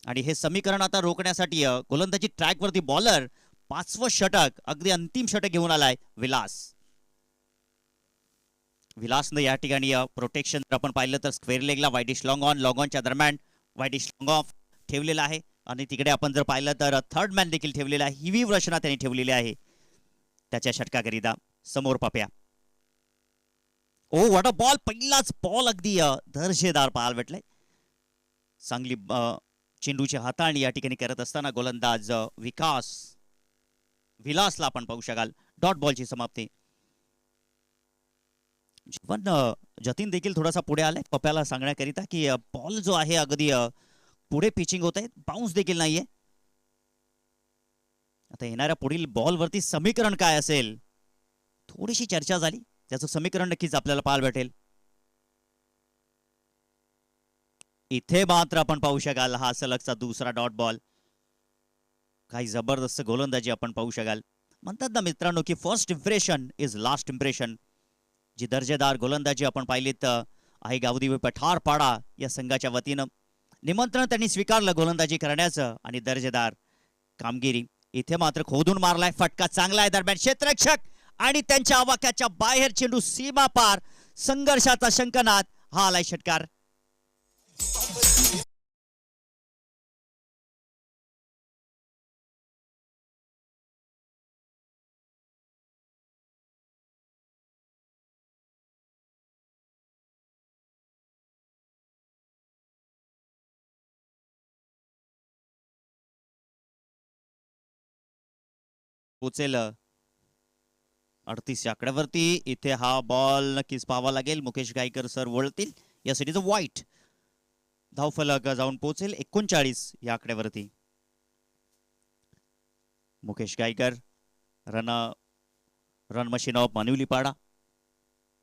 आणि हे समीकरण आता रोखण्यासाठी गोलंदाजी ट्रॅकवरती बॉलर 5वं षटक अगदी अंतिम षटक घेऊन आलाय विलासनं या ठिकाणी प्रोटेक्शन जर आपण पाहिलं तर स्क्वेअर लेगला वाईडिश लॉंग ऑनच्या दरम्यान वाईडिश लॉंग ऑफ ठेवलेला आहे आणि तिकडे आपण जर पाहिलं तर थर्ड मॅन देखील ठेवलेला आहे. हिवी रचना त्यांनी ठेवलेली आहे त्याच्या षटकाकरिता. समोर पप्या ओ व्हॉट बॉल पहिलाच बॉल अगदी दर्जेदार पाहायला भेटलाय. चांगली चेंडूची हाताळणी या ठिकाणी करत असताना गोलंदाज विलासला आपण पाहू शकाल. डॉट बॉलची समाप्ती. पण जतीन देखील थोडासा पुढे आलाय पप्याला सांगण्याकरिता की बॉल जो आहे अगदी पुढे पिचिंग होत आहे, बाउन्स देखील नाहीये. आता येणाऱ्या पुढील बॉलवरती समीकरण काय असेल, थोडीशी चर्चा झाली, त्याचं समीकरण नक्कीच आपल्याला पाहायला भेटेल. इथे मात्र आपण पाहू शकाल हा सलगचा दुसरा डॉट बॉल. काही जबरदस्त गोलंदाजी आपण पाहू शकाल. म्हणतात ना मित्रांनो की first impression is last impression. जी दर्जेदार गोलंदाजी आपण पाहिलीत आहे गावदेवी पठारपाडा या संघाच्या वतीनं. निमंत्रण त्यांनी स्वीकारलं गोलंदाजी करण्याचं आणि दर्जेदार कामगिरी. इथे मात्र खोदून मारलाय फटका, चांगला आहे दरम्यान क्षेत्ररक्षक आणि त्यांच्या आवाक्याच्या बाहेर चेंडू सीमा पार. संघर्षाचा शंखनाद, हा आलाय षटकार. पोचेल 38 आकड्यावरती. इथे हा बॉल नक्कीच पाहावा लागेल. मुकेश गायकर सर वळतील यासाठीचं वाईट. धावफलक जाऊन पोहोचेल 39 या आकड्यावरती. Mukesh Gaykar run machine of Manivlipada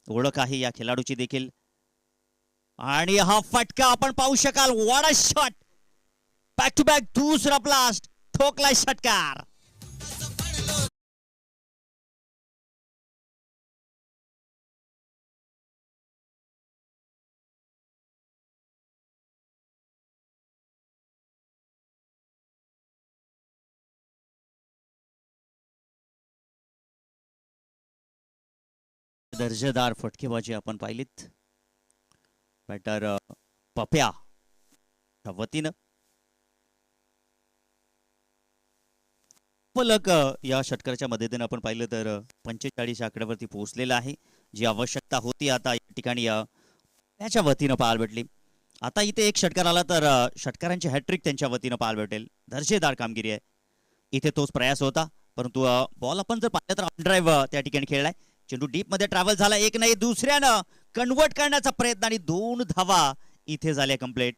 ओळख आहे या खेळाडूची देखील. आणि हा फटका आपण पाहू शकाल. What a shot, back to back दुसरा ब्लास्ट, ठोकलाय षटकार. दर्जेदार फटकेबाजी आपण पाहिलीत. बॅटर पप्या वतीनं फलक या षटकाराच्या मदतीने आपण पाहिलं तर 45 आकड्यावरती पोहोचलेला आहे. जी आवश्यकता होती आता या ठिकाणी त्याच्या वतीनं पाहायला भेटली. आता इथे एक षटकार आला तर षटकारांची हॅट्रिक त्यांच्या वतीनं पाहायला भेटेल. दर्जेदार कामगिरी आहे. इथे तोच प्रयास होता, परंतु बॉल आपण जर पाहिलं तर ऑन ड्राईव्ह त्या ठिकाणी खेळलाय. चेंडू डीप मध्ये ट्रॅव्हल झाला, एक नाही दुसऱ्यानं कन्वर्ट करण्याचा प्रयत्न आणि 2 धावा इथे झाल्या कंप्लीट.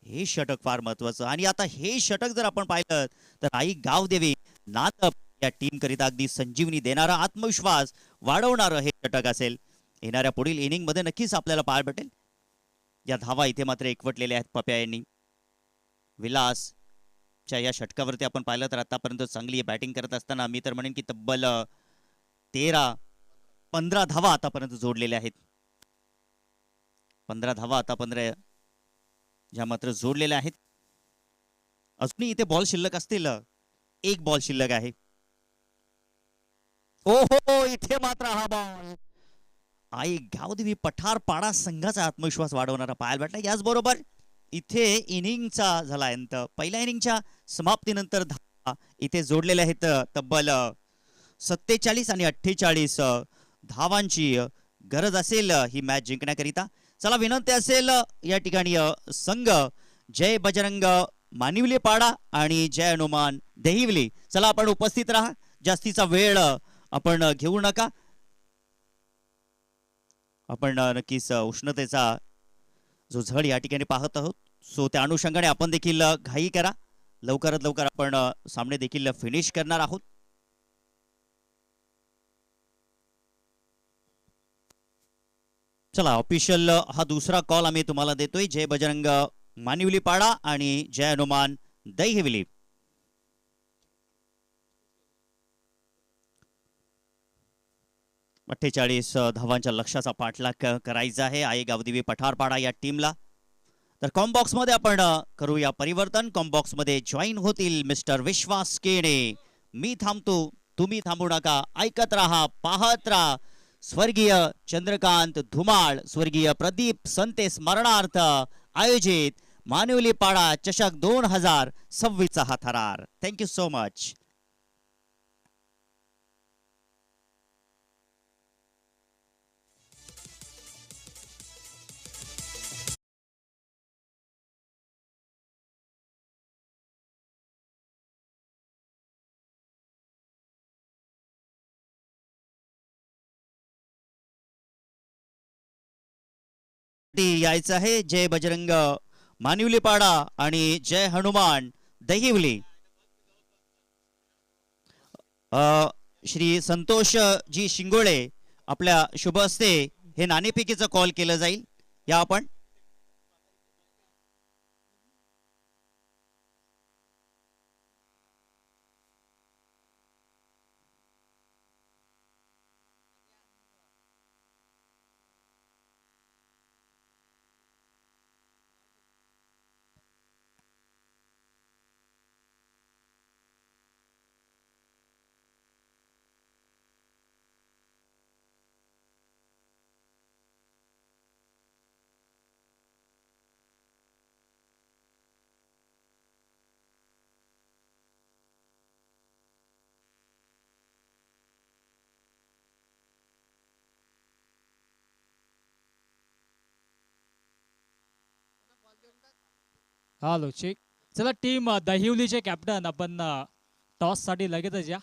हे षटक फार महत्वाचं. आणि आता हे षटक जर आपण पाहिलं तर आई गावदेवी नातप या टीम करिता अगदी संजीवनी देणारा, आत्मविश्वास वाढवणारं हे षटक असेल. येणाऱ्या पुढील इनिंग मध्ये नक्कीच आपल्याला पाहायला भेटेल. या धावा इथे मात्र एकवटलेल्या आहेत पप्या यांनी. विलासच्या या षटकावरती आपण पाहिलं तर आतापर्यंत चांगली बॅटिंग करत असताना मी तर म्हणेन की तब्बल 13-15 धावा आतापर्यंत जोडलेल्या आहेत. 15 धावा आतापर्यंत ज्या मात्र जोडलेल्या आहेत. अजूनही इथे बॉल शिल्लक असतील, एक बॉल शिल्लक आहे. ओहो, इथे मात्र हा बॉल आई गावदेवी पठारपाडा संघाचा आत्मविश्वास वाढवणारा पाहायला भेटला. याचबरोबर इथे इनिंगचा झाला अंत. पहिल्या इनिंगच्या समाप्तीनंतर धावा इथे जोडलेल्या आहेत. तब्बल 47 आणि 48 धावांची गरज असेल ही मॅच जिंकण्याकरिता. चला विनंती असेल या ठिकाणी संघ जय बजरंग मानिवलीपाडा आणि जय हनुमान देहिवली, चला आपण उपस्थित राहा. जास्तीचा वेळ आपण घेऊ नका. आपण नक्कीच उष्णतेचा जो झड या ठिकाणी पाहत आहोत, सो त्या अनुषंगाने आपण देखील घाई करा. लवकरात लवकर आपण सामने देखील फिनिश करणार आहोत. चला ऑफिशियल हा दुसरा कॉल आम्ही तुम्हाला देतोय. जय बजरंग मानिवलीपाडा आणि जय हनुमान दहिवली. अठ्ठेचाळीस धावांच्या लक्ष्याचा पाठलाग करायचा आहे आई गावदेवी पठारपाडा या टीमला. तर कॉम्बॉक्स मध्ये आपण करूया परिवर्तन. कॉम्बॉक्स मध्ये जॉईन होतील मिस्टर विश्वास केणे. मी थांबतो, तुम्ही थांबू नका. ऐकत राहा, पाहत राहा. स्वर्गीय चंद्रकांत धुमाळ, स्वर्गीय प्रदीप संते स्मरणार्थ आयोजित मानिवलीपाडा चषक 2026 चा हा थरार. Thank you so much. यायचं आहे. जय बजरंग मानिवलीपाडा आणि जय हनुमान दहिवली. श्री संतोष जी शिंगोळे आपल्या शुभ हस्ते हे नाणेफेकीचं कॉल केलं जाईल. या आपण
हॅलो चेक. चला टीम दहिवलीचे कॅप्टन आपण टॉस साठी लगेचच या.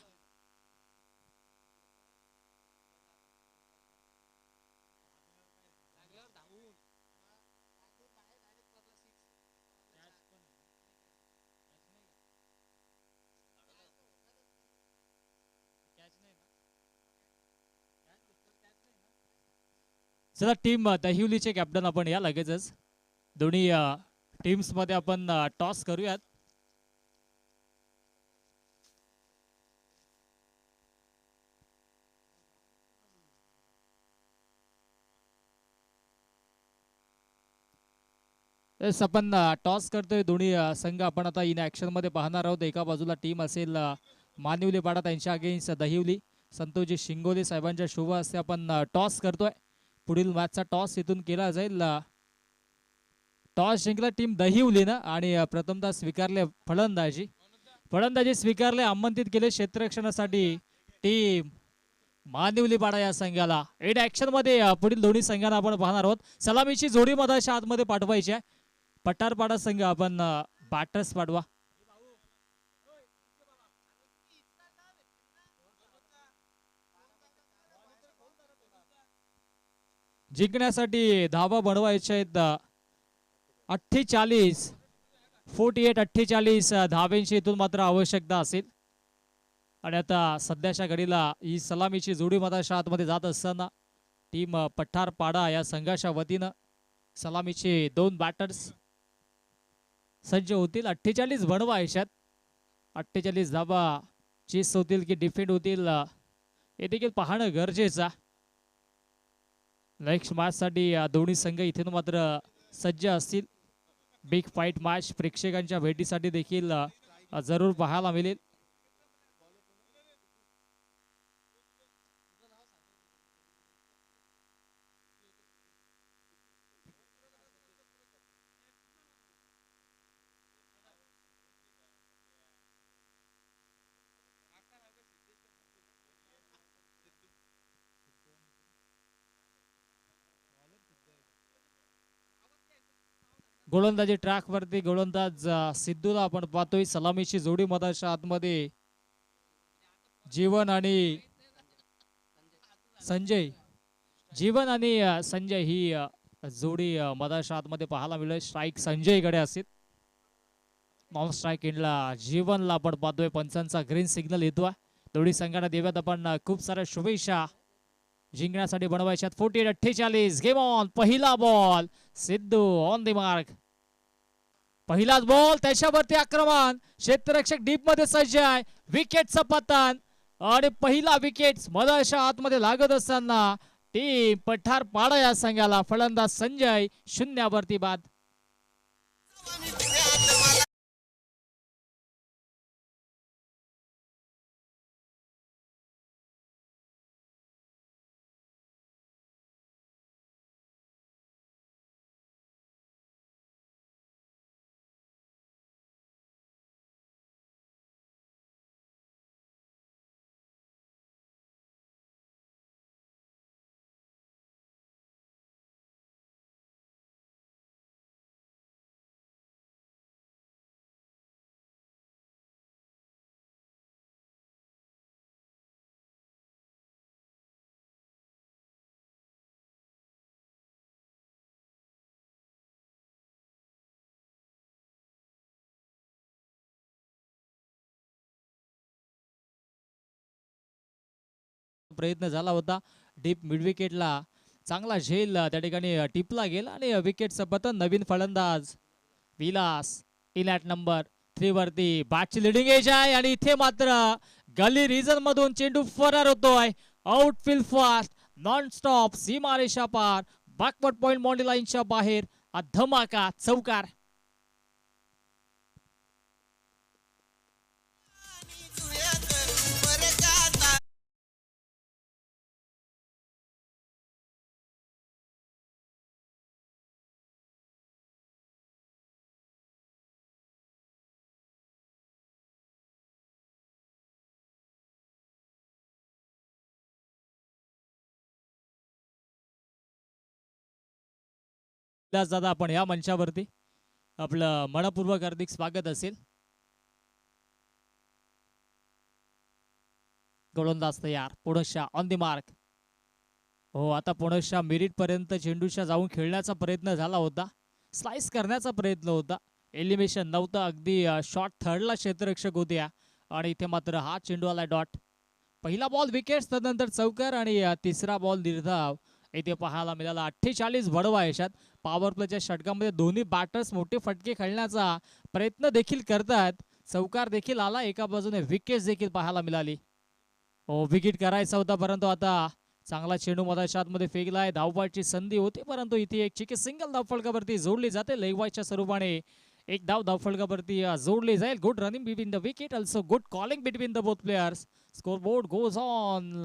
चला टीम दहिवलीचे कॅप्टन आपण या लगेचच. दोन्ही टीम्स मध्ये आपण टॉस करूयात. तेच आपण टॉस करतोय. दोन्ही संघ आपण आता इन ऍक्शन मध्ये पाहणार आहोत. एका बाजूला टीम असेल मानिवली पाडा त्यांच्या अगेन्स्ट दहिवली. संतोषजी शिंगोले साहेबांच्या शुभ हस्ते आपण टॉस करतोय. पुढील मॅचचा टॉस इथून केला जाईल. टॉस जिंकला टीम दहिवलीनं आणि प्रथमतः स्वीकारले फलंदाजी. फलंदाजी स्वीकारले, आमंत्रित केले क्षेत्ररक्षणासाठी टीम मानिवलीपाडा या संघाला. एड ऍक्शन मध्ये पुढील दोन्ही संघांना आपण पाहणार आहोत. सलामीची जोडी मधाच्या आतमध्ये पाठवायची आहे. पठारपाडा संघ आपण बॅटर्स पाठवा. जिंकण्यासाठी धावा बनवायच्या आहेत 48 48 धावेंची इथून मात्र आवश्यकता असेल. आणि आता सध्याच्या घडीला ही सलामीची जोडी मधाच्या आतमध्ये जात असताना टीम पठारपाडा या संघाच्या वतीनं सलामीचे 2 बॅटर्स सज्ज होतील. 48 बनवायच्यात. 48 धाबा चेस होतील की डिफेंड होतील हे देखील पाहणं गरजेचं. नेक्स्ट मॅच साठी दोन्ही संघ इथे मात्र सज्ज असतील. बिग फाईट मॅच प्रेक्षकांच्या भेटीसाठी देखील जरूर पाहायला मिळेल. गोलंदाजी ट्रॅक वरती गोलंदाज सिद्धूला आपण पाहतोय. सलामीची जोडी मधाच्या आतमध्ये जीवन आणि संजय. जीवन आणि संजय ही जोडी मधाच्या आतमध्ये पाहायला मिळेल. स्ट्राईक संजयकडे असेल. नॉन स्ट्राईक एंडला जीवनला आपण पाहतोय. पंचांचा ग्रीन सिग्नल येतो. दोन्ही संघांना देऊयात आपण खूप साऱ्या शुभेच्छा. जिंकण्यासाठी बनवायच्यात 48 गेम ऑन. पहिला ball Sidhu on the mark. पहिलाच बॉल त्याच्यावरती आक्रमण. क्षेत्ररक्षक डीप मध्ये सज्ज आहे. विकेटचं पतन आणि पहिला विकेट मधाच्या आतमध्ये लागत असताना टीम पठारपाडा या संघाला फलंदाज संजय 0वरती बाद. प्रयत्न झाला होता. डीप मिड विकेटला चांगला झेल त्या ठिकाणी टिपला गेला आणि विकेटचं पतन. नवीन फलंदाज विलास इन ॲट नंबर 3 वरती. बॅटची लिडिंग एज आहे आणि इथे मात्र गली रिजन मधून चेंडू फरार होतोय. आउटफील्ड फास्ट नॉन स्टॉप सीमारेषा पार बॅकवर्ड पॉइंट बाउंड्री लाईनच्या बाहेर. धमाका चौकार. दादा आपण या मंचावरती आपलं मनपूर्वक हार्दिक स्वागत असेल. गोलंदाज तयार. पुनश्या ऑन दी मार्क. हो आता पुनश्या मिरिट पर्यंत चेंडूच्या जाऊन खेळण्याचा प्रयत्न झाला होता. स्लाइस करण्याचा प्रयत्न होता. एलिमिनेशन नव्हतं. अगदी शॉर्ट थर्डला क्षेत्ररक्षक होत्या आणि इथे मात्र हा चेंडू आला डॉट. पहिला बॉल विकेट त्यानंतर चौकार आणि तिसरा बॉल निर्धाव इथे पाहायला मिळाला. 48 बडवा यशात. पॉवर प्लेच्या षटकामध्ये दोन्ही बॅटर्स मोठे फटके खेळण्याचा प्रयत्न देखील करतात. चौकार देखील आला. एका बाजूने विकेट देखील पाहायला मिळाली. हो विकेट करायचा होता परंतु आता चांगला चेंडू मधाच्या आतमध्ये फेकलाय. धावपाची संधी होती परंतु इथे एक चिकी सिंगल धावफलकावरती जोडली जाते. लेगवाईच्या स्वरूपाने एक धावफलकावरती जोडली जाईल. Good running between the wicket. Also good calling between the both players. Score board goes on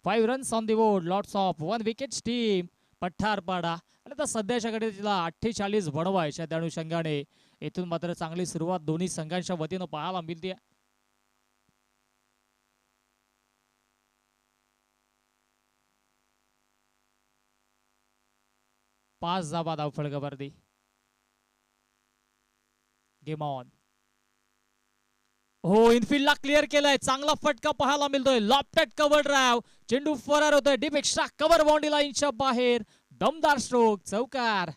5 runs on the board. Lots of 1 wickets team Patharpada. आणि आता सध्याच्याकडे तिला 48 बनवायच्या. त्या अनुषंगाने इथून मात्र चांगली सुरुवात दोन्ही संघांच्या वतीनं पाहायला मिळते. पाच धावा धावफलकावरती. Game on. हो इनफिल्डला क्लिअर केलाय. चांगला फटका पाहायला मिळतोय. Lofted cover drive. चेंडू फरार होतोय. डीप एक्स्ट्रा कव्हर बाउंड्री लाईनच्या बाहेर. दमदार स्ट्रोक. चौकार.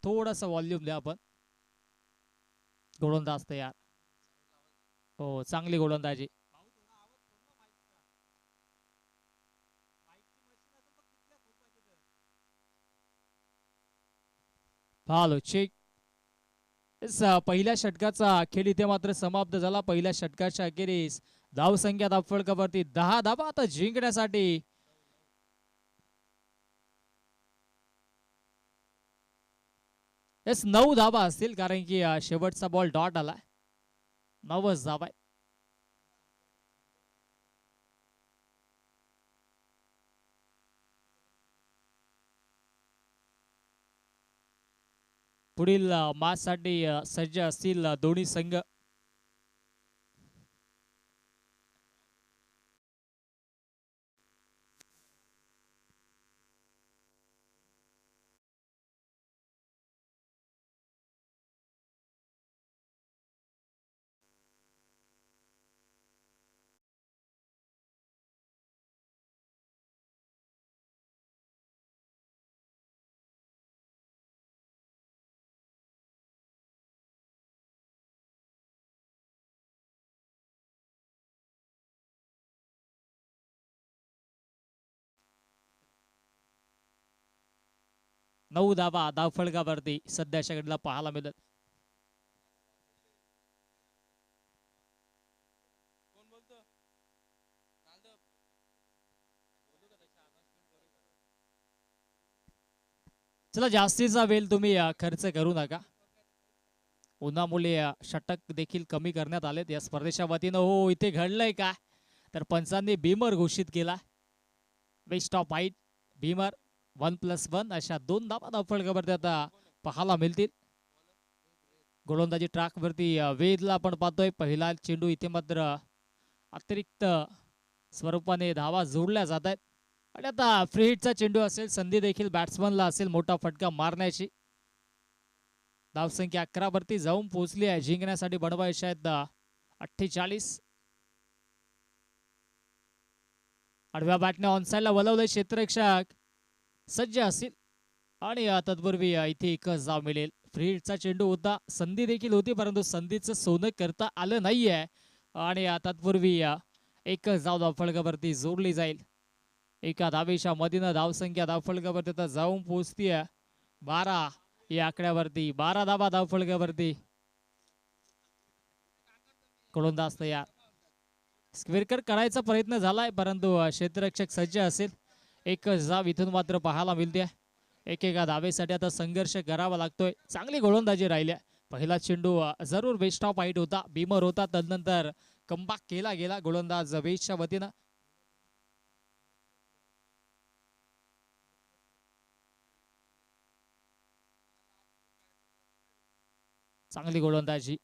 थोडासा व्हॉल्यूम द्या आपण. गोलंदाज तयार. हो चांगली गोलंदाजी. Hello check. पहिल्या षटकाचा खेळ इथे मात्र समाप्त झाला. पहिल्या षटकाच्या अखेरीस धावसंख्या धावफलकावरती 10 धावा. आता जिंकण्यासाठी येस 9 धावा असतील कारण की शेवटचा बॉल डॉट आला. 9च धावा. पुढील मॅच साठी सज्ज असतील दोन्ही संघ. नऊ धावा धावफलकावरती सध्याच्या घडीला पाहायला मिळत. चला जास्तीचा वेळ तुम्ही खर्च करू नका. उन्हामुळे षटक देखील कमी करण्यात आलेत या स्पर्धेच्या वतीनं. हो इथे घडलंय का तर पंचांनी बीमर घोषित केला. वेस्ट ऑफ हाईट बीमर 1+1 अशा 2 धावा धावफलकावरती आता पाहायला मिळतील. गोलंदाजी ट्रॅक वरती वेदला आपण पाहतोय. पहिला चेंडू इथे मात्र अतिरिक्त स्वरूपाने धावा जोडल्या जात आहेत आणि आता फ्री हिटचा चेंडू असेल. संधी देखील बॅट्समनला असेल मोठा फटका मारण्याची. धावसंख्या 11 वरती जाऊन पोहोचली आहे. जिंकण्यासाठी बनवायच्या आहेत 48. आडव्या बॅटने ऑनसाइडला वळवलंय क्षेत्ररक्षक सज्ज असतील आणि तत्पूर्वी इथे एकच धाव मिळेल. फ्री हिटचा चेंडू होता, संधी देखील होती, परंतु संधीचं सोनं करता आलं नाहीये आणि तत्पूर्वी एकच धाव धावफलकावरती जोडली जाईल. एका धावेच्या मधीनं धावसंख्या धावफलकावरती आता जाऊन पोहोचतीये 12 या आकड्यावरती. 12 धावा धावफलकावरती. गोलंदाज तयार. स्क्वेअर करायचा प्रयत्न झालाय, परंतु क्षेत्ररक्षक सज्ज असेल. एकच धाव इथून मात्र पाहायला मिळते. एकेका धावेसाठी आता संघर्ष करावा लागतोय. चांगली गोलंदाजी राहिल्या. पहिला चेंडू जरूर वेस्ट ऑफ हाईट होता, बीमर होता, तदनंतर कमबॅक केला गेला गोलंदाज वेस्टच्या वतीनं. चांगली गोलंदाजी.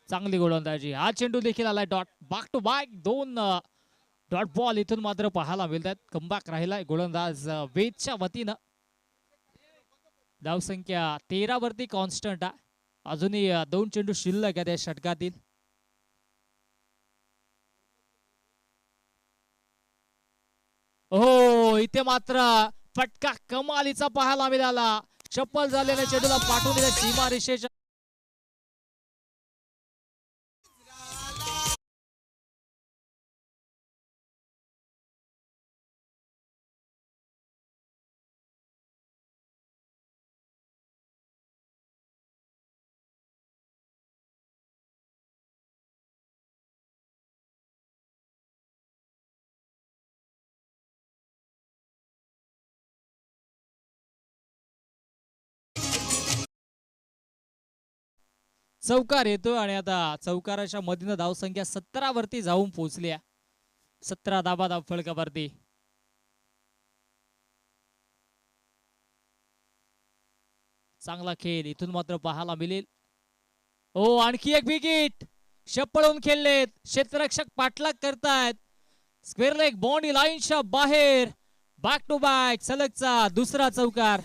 चांगली गोलंदाजी. हा चेंडू देखील आलाय dot. Back to back 2 dot ball इथून मात्र पाहायला मिळतात. कमबॅक राहिलाय गोलंदाज वेदच्या वतीनं. धावसंख्या 13 वरती कॉन्स्टंट आहे. अजूनही 2 चेंडू शिल्लक आहे त्या षटकातील. हो, इथे मात्र फटका कमालीचा पाहायला मिळाला. चप्पल झालेल्या चेंडूला पाठवून दिल्या सीमा रेषेच्या. चौकार येतो आणि आता चौकाराच्या मधीनं धावसंख्या 17 वरती जाऊन पोहोचली आहे. 17 धावा धावफलकावरती. चांगला खेळ इथून मात्र पाहायला मिळेल. हो, आणखी एक विकेट. शपळून खेळलेत. क्षेत्ररक्षक पाठलाग करतायत. स्क्वेअर लेग बाउंड्री लाईनच्या बाहेर. बॅक टू बॅक सलगचा दुसरा चौकार.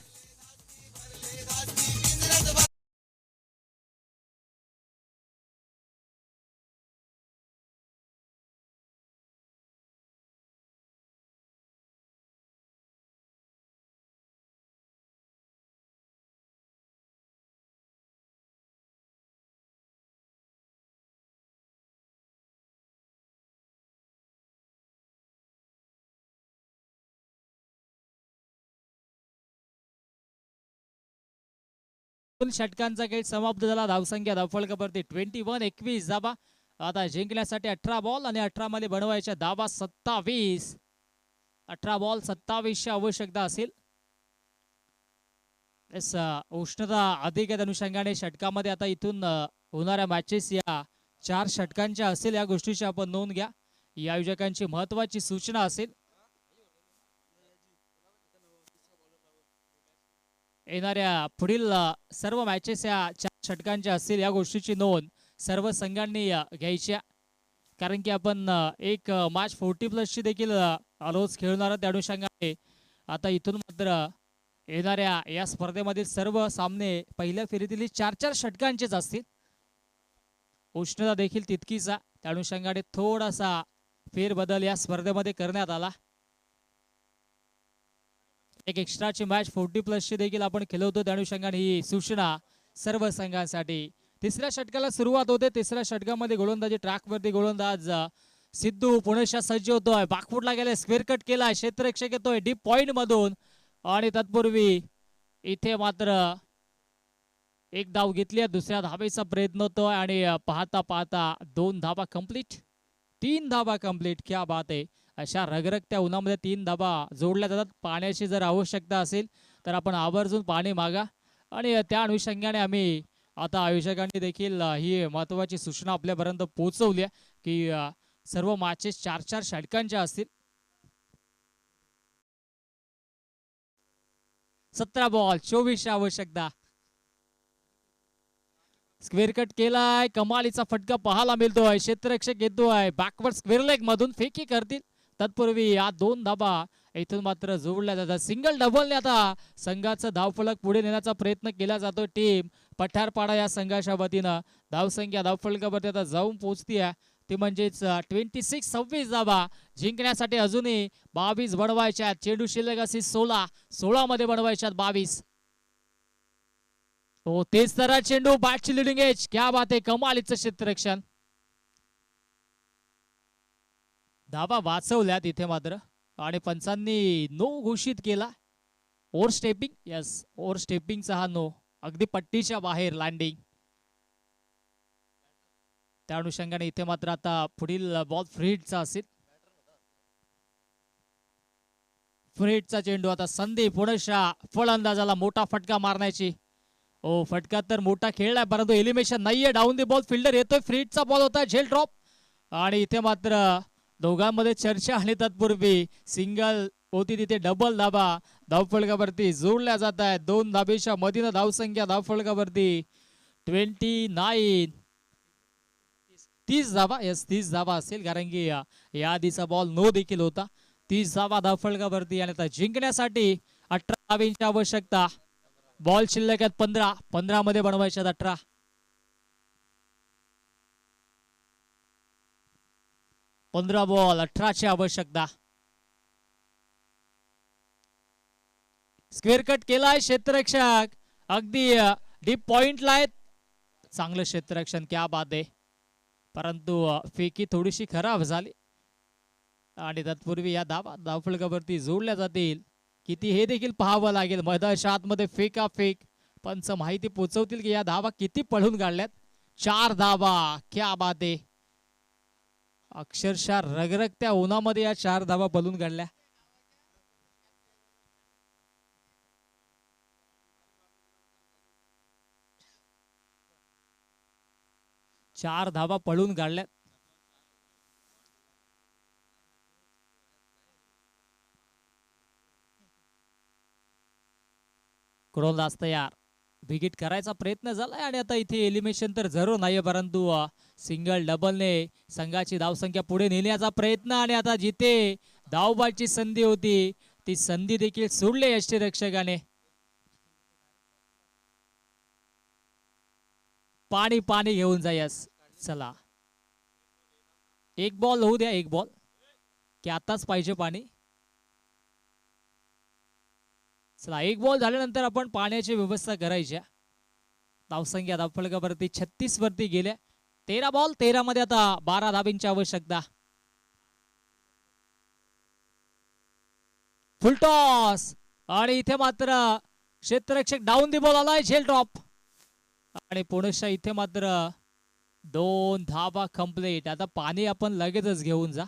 षटकांचा खेळ समाप्त झाला. धावसंख्या धावफलकावरती 21-21 धावा. आता जिंकण्यासाठी 18 बॉल आणि 18 मध्ये बनवायच्या धावा 27. 18 बॉल 27 ची आवश्यकता असेल. उष्णता अधिक आहे अनुषंगाने षटकामध्ये आता इथून होणाऱ्या मॅचेस या 4 षटकांच्या असेल. या गोष्टीची आपण नोंद घ्या. या आयोजकांची महत्वाची सूचना असेल. येणाऱ्या पुढील सर्व मॅचेस या 4 षटकांच्या असतील. या गोष्टीची नोंद सर्व संघांनी घ्यायची, कारण की आपण एक मॅच 40+ ची देखील रोज खेळणार आहोत. त्या अनुषंगाने आता इथून मात्र येणाऱ्या या स्पर्धेमधील सर्व सामने पहिल्या फेरीतील 4-4 षटकांचेच असतील. उष्णता देखील तितकीच. त्या अनुषंगाने थोडासा फेरबदल या स्पर्धेमध्ये करण्यात आला. एक एक्स्ट्राची मॅच 40+ ची देखील आपण खेळवतो. त्या अनुषंगाने ही सूचना सर्व संघांसाठी. तिसऱ्या षटकाला सुरुवात होते. तिसऱ्या षटकामध्ये गोलंदाजी ट्रॅकवरती गोलंदाज सिद्धू पुणेशा सज्ज होतोय. बॅकफुटला गेलाय, स्क्वेअर कट केलाय, क्षेत्ररक्षक येतोय डीप पॉइंट मधून आणि तत्पूर्वी इथे मात्र एक धाव घेतली. दुसऱ्या धावेचा प्रयत्न होतोय आणि पाहता पाहता 2 धावा कंप्लीट. 3 धावा कंप्लीट. क्या बात आहे. अशा रगरगत्या उन्हामध्ये 3 धावा जोडल्या जातात. पाण्याची जर आवश्यकता असेल तर आपण आवर्जून पाणी मागा. आणि त्या अनुषंगाने आम्ही आता आयोजकांनी देखील ही महत्वाची सूचना आपल्यापर्यंत पोहोचवली की सर्व मॅचेस 4-4 षटकांच्या असतील. 17 बॉल 24 आवश्यकता. स्क्वेअर कट केलाय, कमालीचा फटका पाहायला मिळतोय. क्षेत्ररक्षक येतोय बॅकवर्ड स्क्वेअर लेग मधून, फेकी करतील तत्पूर्वी या 2 धाबा इथून मात्र जोडल्या जातात. सिंगल डबलने आता संघाचा धावफलक पुढे नेण्याचा प्रयत्न केला जातो. टीम पठारपाडा या संघाच्या वतीनं धावसंख्या धावफलकावरती आता जाऊन पोहोचतीये, ती म्हणजेच 26 धाबा जिंकण्यासाठी अजूनही 22 बनवायच्या. चेंडू शिल्लक असेल 16 मध्ये बनवायच्यात 22. हो तेच तर चेंडू, बॅटची लिडिंग एज, क्या बात आहे, कमालीचं क्षेत्ररक्षण. धाबा वाचवल्यात इथे मात्र आणि पंचांनी नो घोषित केला. ओव्हर स्टेपिंग, यस ओव्हर स्टेपिंगचा हा नो, अगदी पट्टीच्या बाहेर लँडिंग. त्या अनुषंगाने इथे मात्र आता पुढील बॉल फ्री हिटचा असेल. फ्री हिटचा चेंडू, आता संधी पुढच्या फलंदाजाला मोठा फटका मारण्याची. ओ फटका तर मोठा खेळलाय परंतु एलिमिनेशन नाहीये. डाऊन दी बॉल, फिल्डर येतोय, फ्री हिटचा बॉल होता, झेल ड्रॉप. आणि इथे मात्र दोघांमध्ये चर्चा आणि तत्पूर्वी सिंगल होती तिथे डबल धाबा धावफलकावरती जोडल्या जात आहेत. 2 धाबेच्या मधीन धावसंख्या धावफलकावरती 29, 30 धाबा, यस 30 धाबा असेल कारण की या आधीचा बॉल नो देखील होता. 30 धाबा धावफलकावरती आणि आता जिंकण्यासाठी 18 धाबींची आवश्यकता. बॉल शिल्लक आहेत 15 मध्ये बनवायच्यात 18. बॉल 18ची आवश्यकता. स्क्वेअर कट केलाय, क्षेत्ररक्षक अगदी डीप पॉइंटला आहेत. चांगलं क्षेत्ररक्षण, क्या बात आहे. परंतु फेकी थोडीशी खराब झाली आणि तत्पूर्वी या धावफलकावरती जोडल्या जातील. किती हे देखील पाहावं लागेल. मैदानाच्या आतमध्ये फेका फेक, पंच माहिती पोहोचवतील की या धावा किती पळून काढल्यात. 4 धावा, क्या बात आहे. अक्षरशः रगरगत्या उन्हामध्ये या 4 धावा पळून काढल्या. 4 धावा पळून काढल्यात. गोलंदाज तयार, विकेट करायचा प्रयत्न झालाय आणि आता इथे एलिमिनेशन तर जरूर नाहीये परंतु सिंगल डबलने संघाची धावसंख्या पुढे नेण्याचा प्रयत्न. आणि आता जिथे धावबाची संधी होती ती संधी देखील सोडली यष्टीरक्षकाने. पाणी पाणी घेऊन जायस. चला एक बॉल होऊ द्या, एक बॉल की आताच पाहिजे पाणी. चला एक बॉल झाल्यानंतर आपण पाण्याची व्यवस्था करायची. धावसंख्या धावफलकावरती 36 वरती गेल्या. 13 बॉल 13 मध्ये आता 12 धाबींची आवश्यकता. फुल टॉस आणि इथे मात्र क्षेत्ररक्षक डाऊन दी बॉल आलाय, झेल ड्रॉप. आणि पुणेशा इथे मात्र 2 धाबा कंप्लीट. आता पाणी आपण लगेचच घेऊन जा.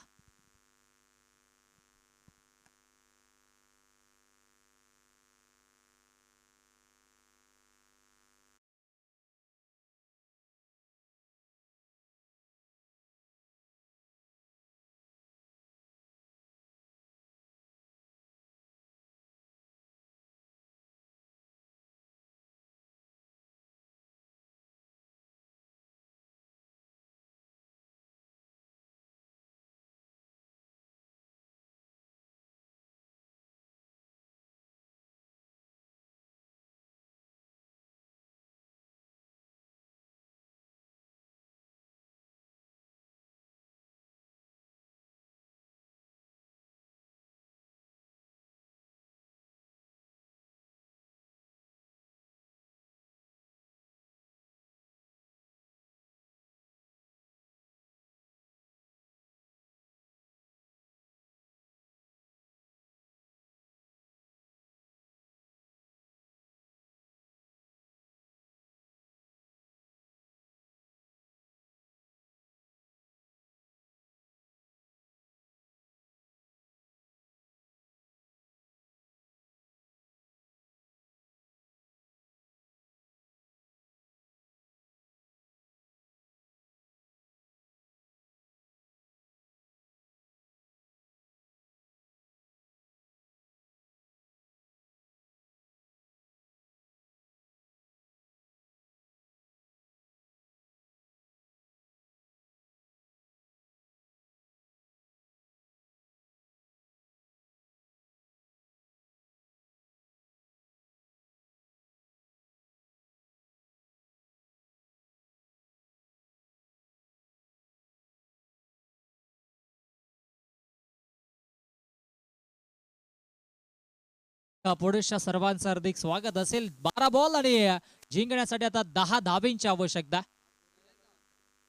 पुढच्या सर्वांचं हार्दिक स्वागत असेल. 12 बॉल आणि जिंकण्यासाठी आता 10 धाबींची आवश्यकता.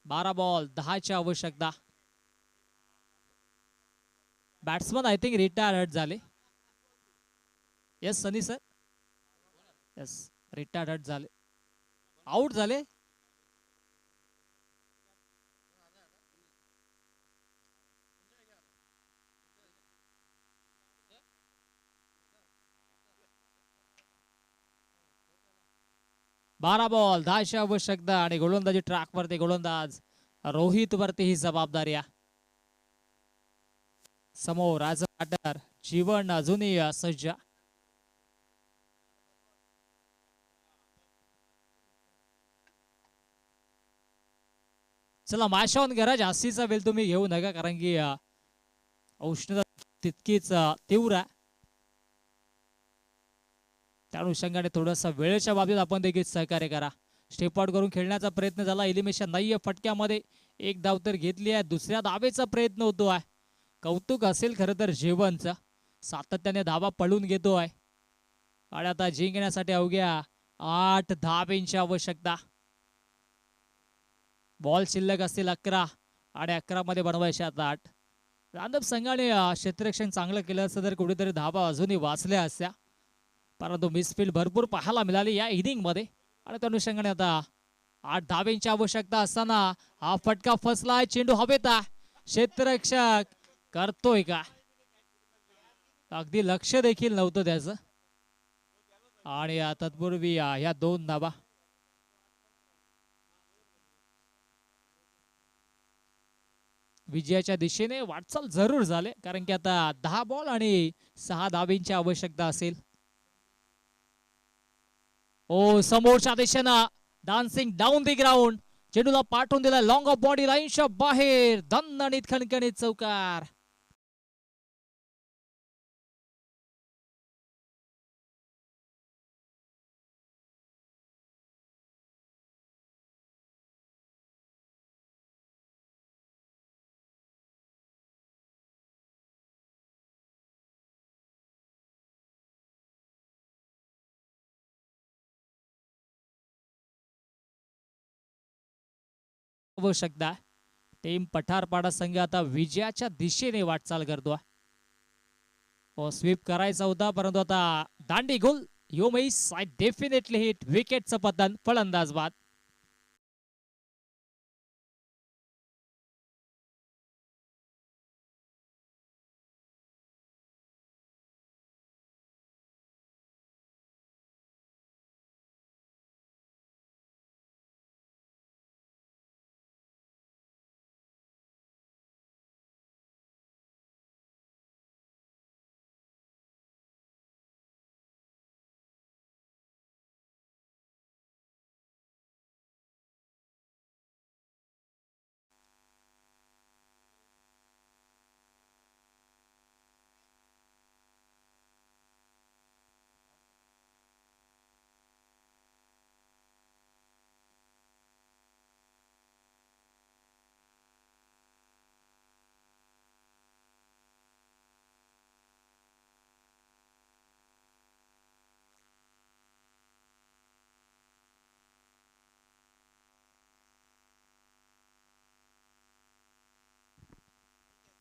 12 बॉल 10ची आवश्यकता. बॅट्समन आय थिंक रिटायर्ड झाले. येस सनी सर. येस रिटायर्ड झाले. आउट झाले. बारा बॉल 10ची आवश्यकता आणि गोलंदाजी ट्रॅक वरती गोलंदाज रोहित वरती ही जबाबदारी आहे. समोर ॲज अ बॅटर जीवन अजूनही सज्ज. चला मॅच ऑन करा. जास्तीचा वेळ तुम्ही घेऊ नका कारण की उष्णता तितकीच तीव्र आहे. त्या अनुषंगाने थोडासा वेळेच्या बाबतीत आपण देखील सहकार्य करा. स्टेप आउट करून खेळण्याचा प्रयत्न झाला. एलिमिनेशन नाहीये. फटक्यामध्ये एक धाव तर घेतली आहे. दुसऱ्या धावेचा प्रयत्न होतो आहे. कौतुक असेल खरं तर जीवनचं. सातत्याने धावा पळून घेतो आहे आणि आता जिंकण्यासाठी अवघ्या 8 धावेंची आवश्यकता. बॉल शिल्लक असतील 11 आणि 11 मध्ये बनवायचे आता 8. रांदप संघाने क्षेत्ररक्षण चांगलं केलं असतं तर कुठेतरी धावा अजूनही वाचल्या असत्या, परंतु मिसफील्ड भरपूर पाहायला मिळाली या इनिंग मध्ये आणि त्या अनुषंगाने आता 8 धावेंची आवश्यकता असताना हा फटका फसलाय. चेंडू हवेत आहे. क्षेत्ररक्षक करतोय का? अगदी लक्ष देखील नव्हतं त्याचं आणि तत्पूर्वी या 2 धावा. विजयाच्या दिशेने वाटचाल जरूर झाले कारण की आता 10 बॉल आणि 6 धावेंची आवश्यकता असेल. ओ समोरच्या दिशेनं डान्सिंग डाऊन दी ग्राउंड. चेंडूला पाठवून दिला लॉंग ऑफ बॉडी लाईनच्या बाहेर. दणदणीत खणखणीत चौकार. आवश्यकता. टीम पठारपाडा संघ आता विजयाच्या दिशेने वाटचाल करतो. स्वीप करायचा होता परंतु आता दांडी गोल. You miss I definitely hit. विकेटचं पतन. फलंदाज बाद.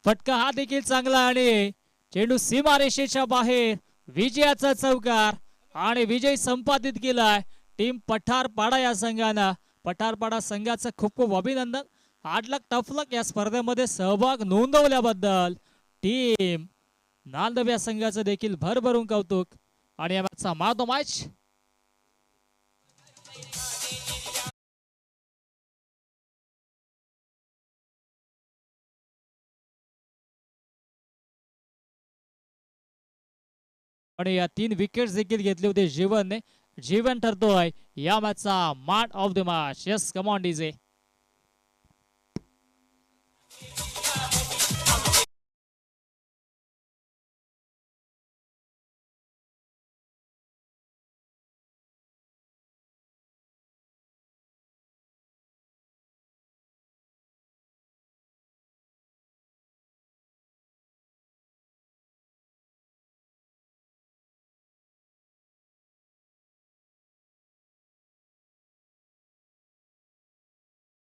फटका हा देखील चांगला आणि चेंडू सीमारेषेच्या बाहेर. विजयाचा चौकार आणि विजय संपादित केलाय टीम पठारपाडा या संघानं. पठारपाडा संघाचं खूप खूप अभिनंदन. 8 लाख टफ लक या स्पर्धेमध्ये सहभाग नोंदवल्याबद्दल टीम नांदव या संघाचं देखील भरभरून कौतुक. आणि या मॅचचा मॅन ऑफ द मॅच आणि या 3 विकेट्स देखील घेतले होते जीवनने. जीवन ठरतोय या मॅचचा man of the match. Yes come on DJ.